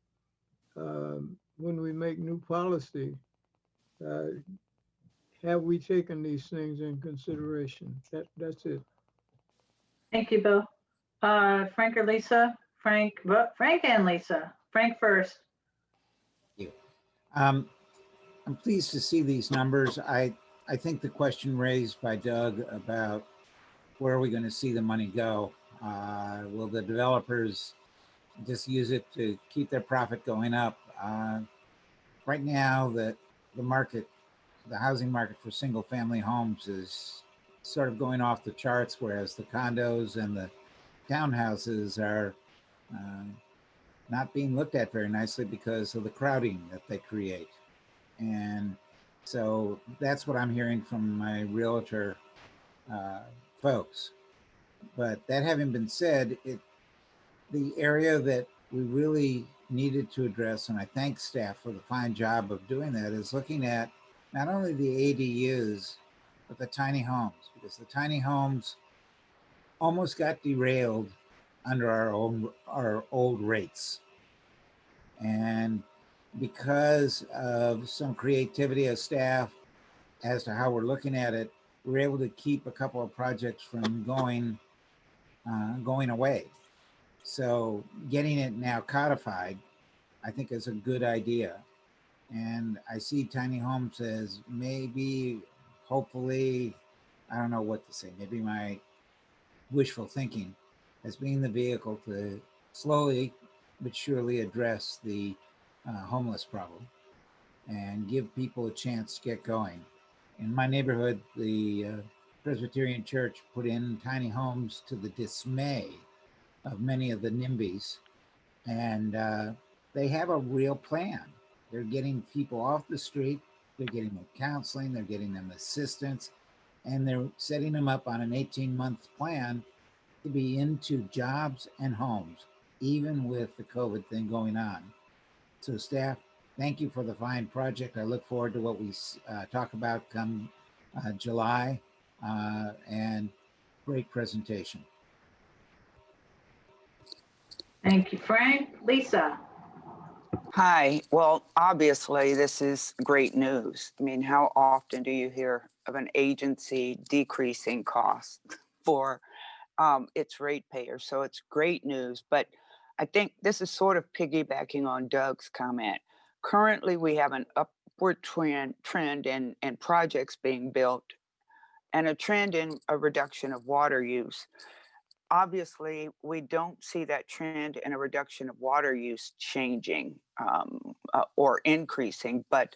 when we make new policy. Have we taken these things in consideration? That's it. Thank you, Bill. Frank or Lisa? Frank and Lisa. Frank first. Thank you. I'm pleased to see these numbers. I think the question raised by Doug about where are we going to see the money go? Will the developers just use it to keep their profit going up? Right now, the housing market for single family homes is sort of going off the charts, whereas the condos and the townhouses are not being looked at very nicely because of the crowding that they create. And so that's what I'm hearing from my realtor folks. But that having been said, the area that we really needed to address, and I thank staff for the fine job of doing that, is looking at not only the ADUs, but the tiny homes, because the tiny homes almost got derailed under our old rates. And because of some creativity of staff as to how we're looking at it, we're able to keep a couple of projects from going away. So getting it now codified, I think, is a good idea. And I see tiny homes as maybe, hopefully, I don't know what to say, maybe my wishful thinking, as being the vehicle to slowly but surely address the homeless problem and give people a chance to get going. In my neighborhood, the Presbyterian Church put in tiny homes to the dismay of many of the NIMBYs. And they have a real plan. They're getting people off the street, they're getting them counseling, they're getting them assistance, and they're setting them up on an 18-month plan to be into jobs and homes, even with the COVID thing going on. So staff, thank you for the fine project. I look forward to what we talk about come July, and great presentation. Thank you, Frank. Lisa. Hi. Well, obviously, this is great news. I mean, how often do you hear of an agency decreasing costs for its ratepayers? So it's great news. But I think this is sort of piggybacking on Doug's comment. Currently, we have an upward trend in projects being built and a trend in a reduction of water use. Obviously, we don't see that trend in a reduction of water use changing or increasing. But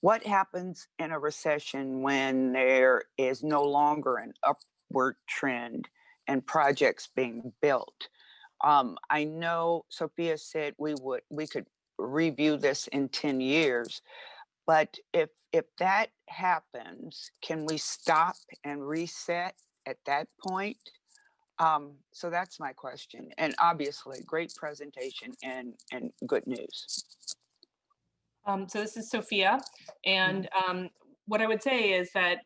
what happens in a recession when there is no longer an upward trend and projects being built? I know Sophia said we could review this in 10 years, but if that happens, can we stop and reset at that point? So that's my question. And obviously, great presentation and good news. So this is Sophia, and what I would say is that,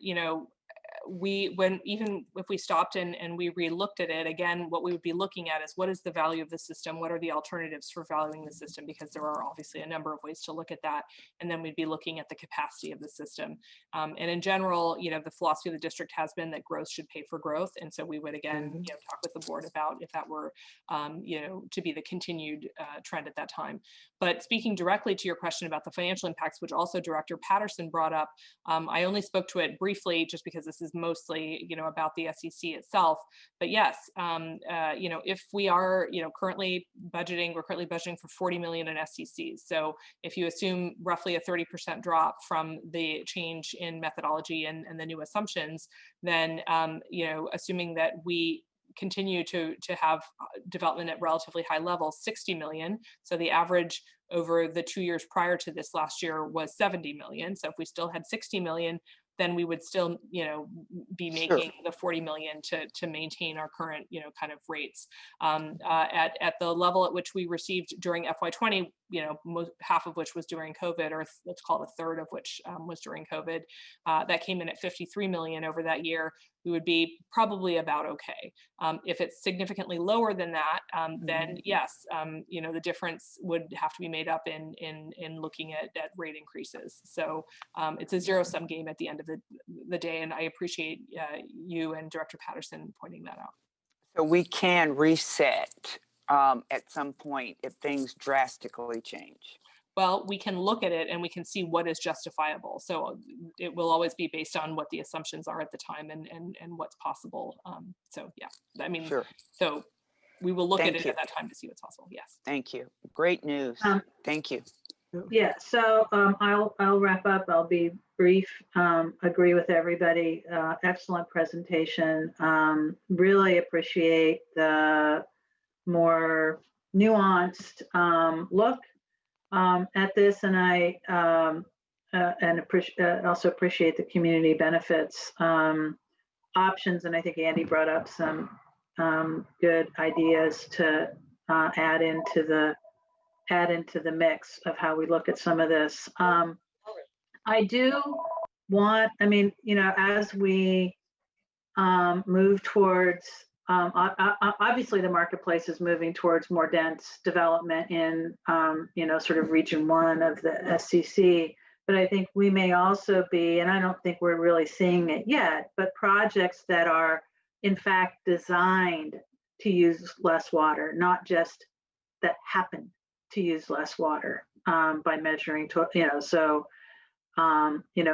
even if we stopped and we re-looked at it again, what we would be looking at is what is the value of the system? What are the alternatives for valuing the system? Because there are obviously a number of ways to look at that. And then we'd be looking at the capacity of the system. And in general, the philosophy of the district has been that growth should pay for growth. And so we would again, talk with the board about if that were, to be the continued trend at that time. But speaking directly to your question about the financial impacts, which also Director Patterson brought up, I only spoke to it briefly just because this is mostly, about the SEC itself. But yes, if we are, currently budgeting, we're currently budgeting for 40 million in SECs. So if you assume roughly a 30% drop from the change in methodology and the new assumptions, then, assuming that we continue to have development at relatively high levels, 60 million. So the average over the 2 years prior to this last year was 70 million. So if we still had 60 million, then we would still, be making the 40 million to maintain our current, kind of rates. At the level at which we received during FY20, half of which was during COVID, or let's call it a third of which was during COVID, that came in at 53 million over that year. We would be probably about okay. If it's significantly lower than that, then yes, the difference would have to be made up in looking at rate increases. So it's a zero-sum game at the end of the day, and I appreciate you and Director Patterson pointing that out. So we can reset at some point if things drastically change. Well, we can look at it and we can see what is justifiable. So it will always be based on what the assumptions are at the time and what's possible. So yeah, I mean, so we will look at it at that time to see what's possible. Yes. Thank you. Great news. Thank you. Yeah, so I'll wrap up. I'll be brief. Agree with everybody. Excellent presentation. Really appreciate the more nuanced look at this, and I also appreciate the community benefits options. And I think Andy brought up some good ideas to add into the mix of how we look at some of this. I do want, as we move towards, obviously the marketplace is moving towards more dense development in, sort of region 1 of the SCC, but I think we may also be, and I don't think we're really seeing it yet, but projects that are in fact designed to use less water, not just that happen to use less water by measuring,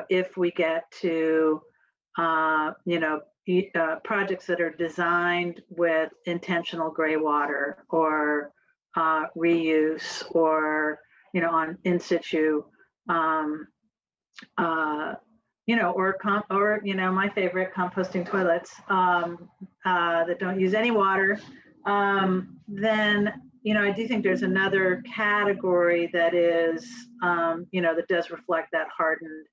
if we get to, projects that are designed with intentional gray water or reuse or, on in situ, or my favorite, composting toilets that don't use any water, then, I do think there's another category that is, that does reflect that hardened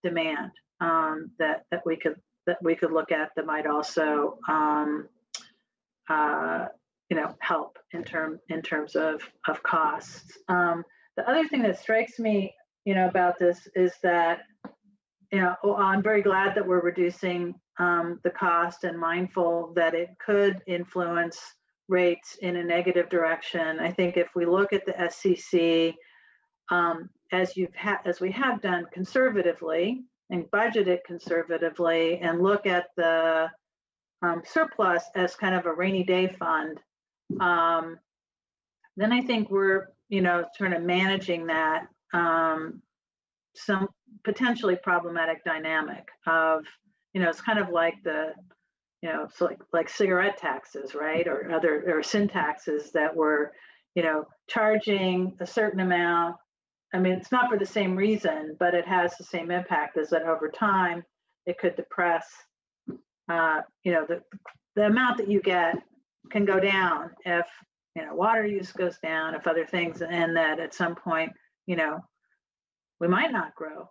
demand that we could look at that might also help in terms of costs. The other thing that strikes me, about this is that, I'm very glad that we're reducing the cost and mindful that it could influence rates in a negative direction. I think if we look at the SCC, as we have done conservatively and budgeted conservatively, and look at the surplus as kind of a rainy day fund, then I think we're, sort of managing that some potentially problematic dynamic of, it's kind of like it's like cigarette taxes, right? Or sin taxes that were, charging a certain amount. I mean, it's not for the same reason, but it has the same impact, is that over time it could depress, the amount that you get can go down if, water use goes down, if other things, and that at some point, we might not grow.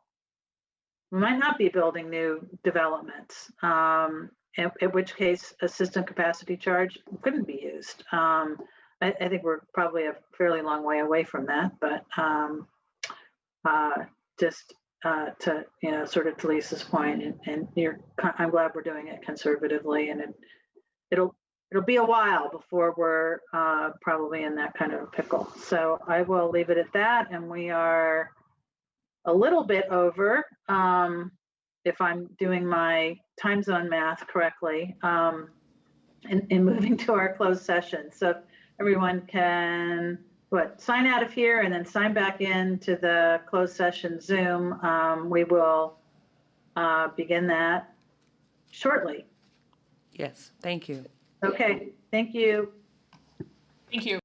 We might not be building new developments, in which case a system capacity charge couldn't be used. I think we're probably a fairly long way away from that, but just to, sort of to Lisa's point, and I'm glad we're doing it conservatively, and it'll be a while before we're probably in that kind of a pickle. So I will leave it at that, and we are a little bit over, if I'm doing my time zone math correctly, in moving to our closed session. So everyone can sign out of here and then sign back in to the closed session Zoom. We will begin that shortly. Yes, thank you. Okay, thank you. Thank you.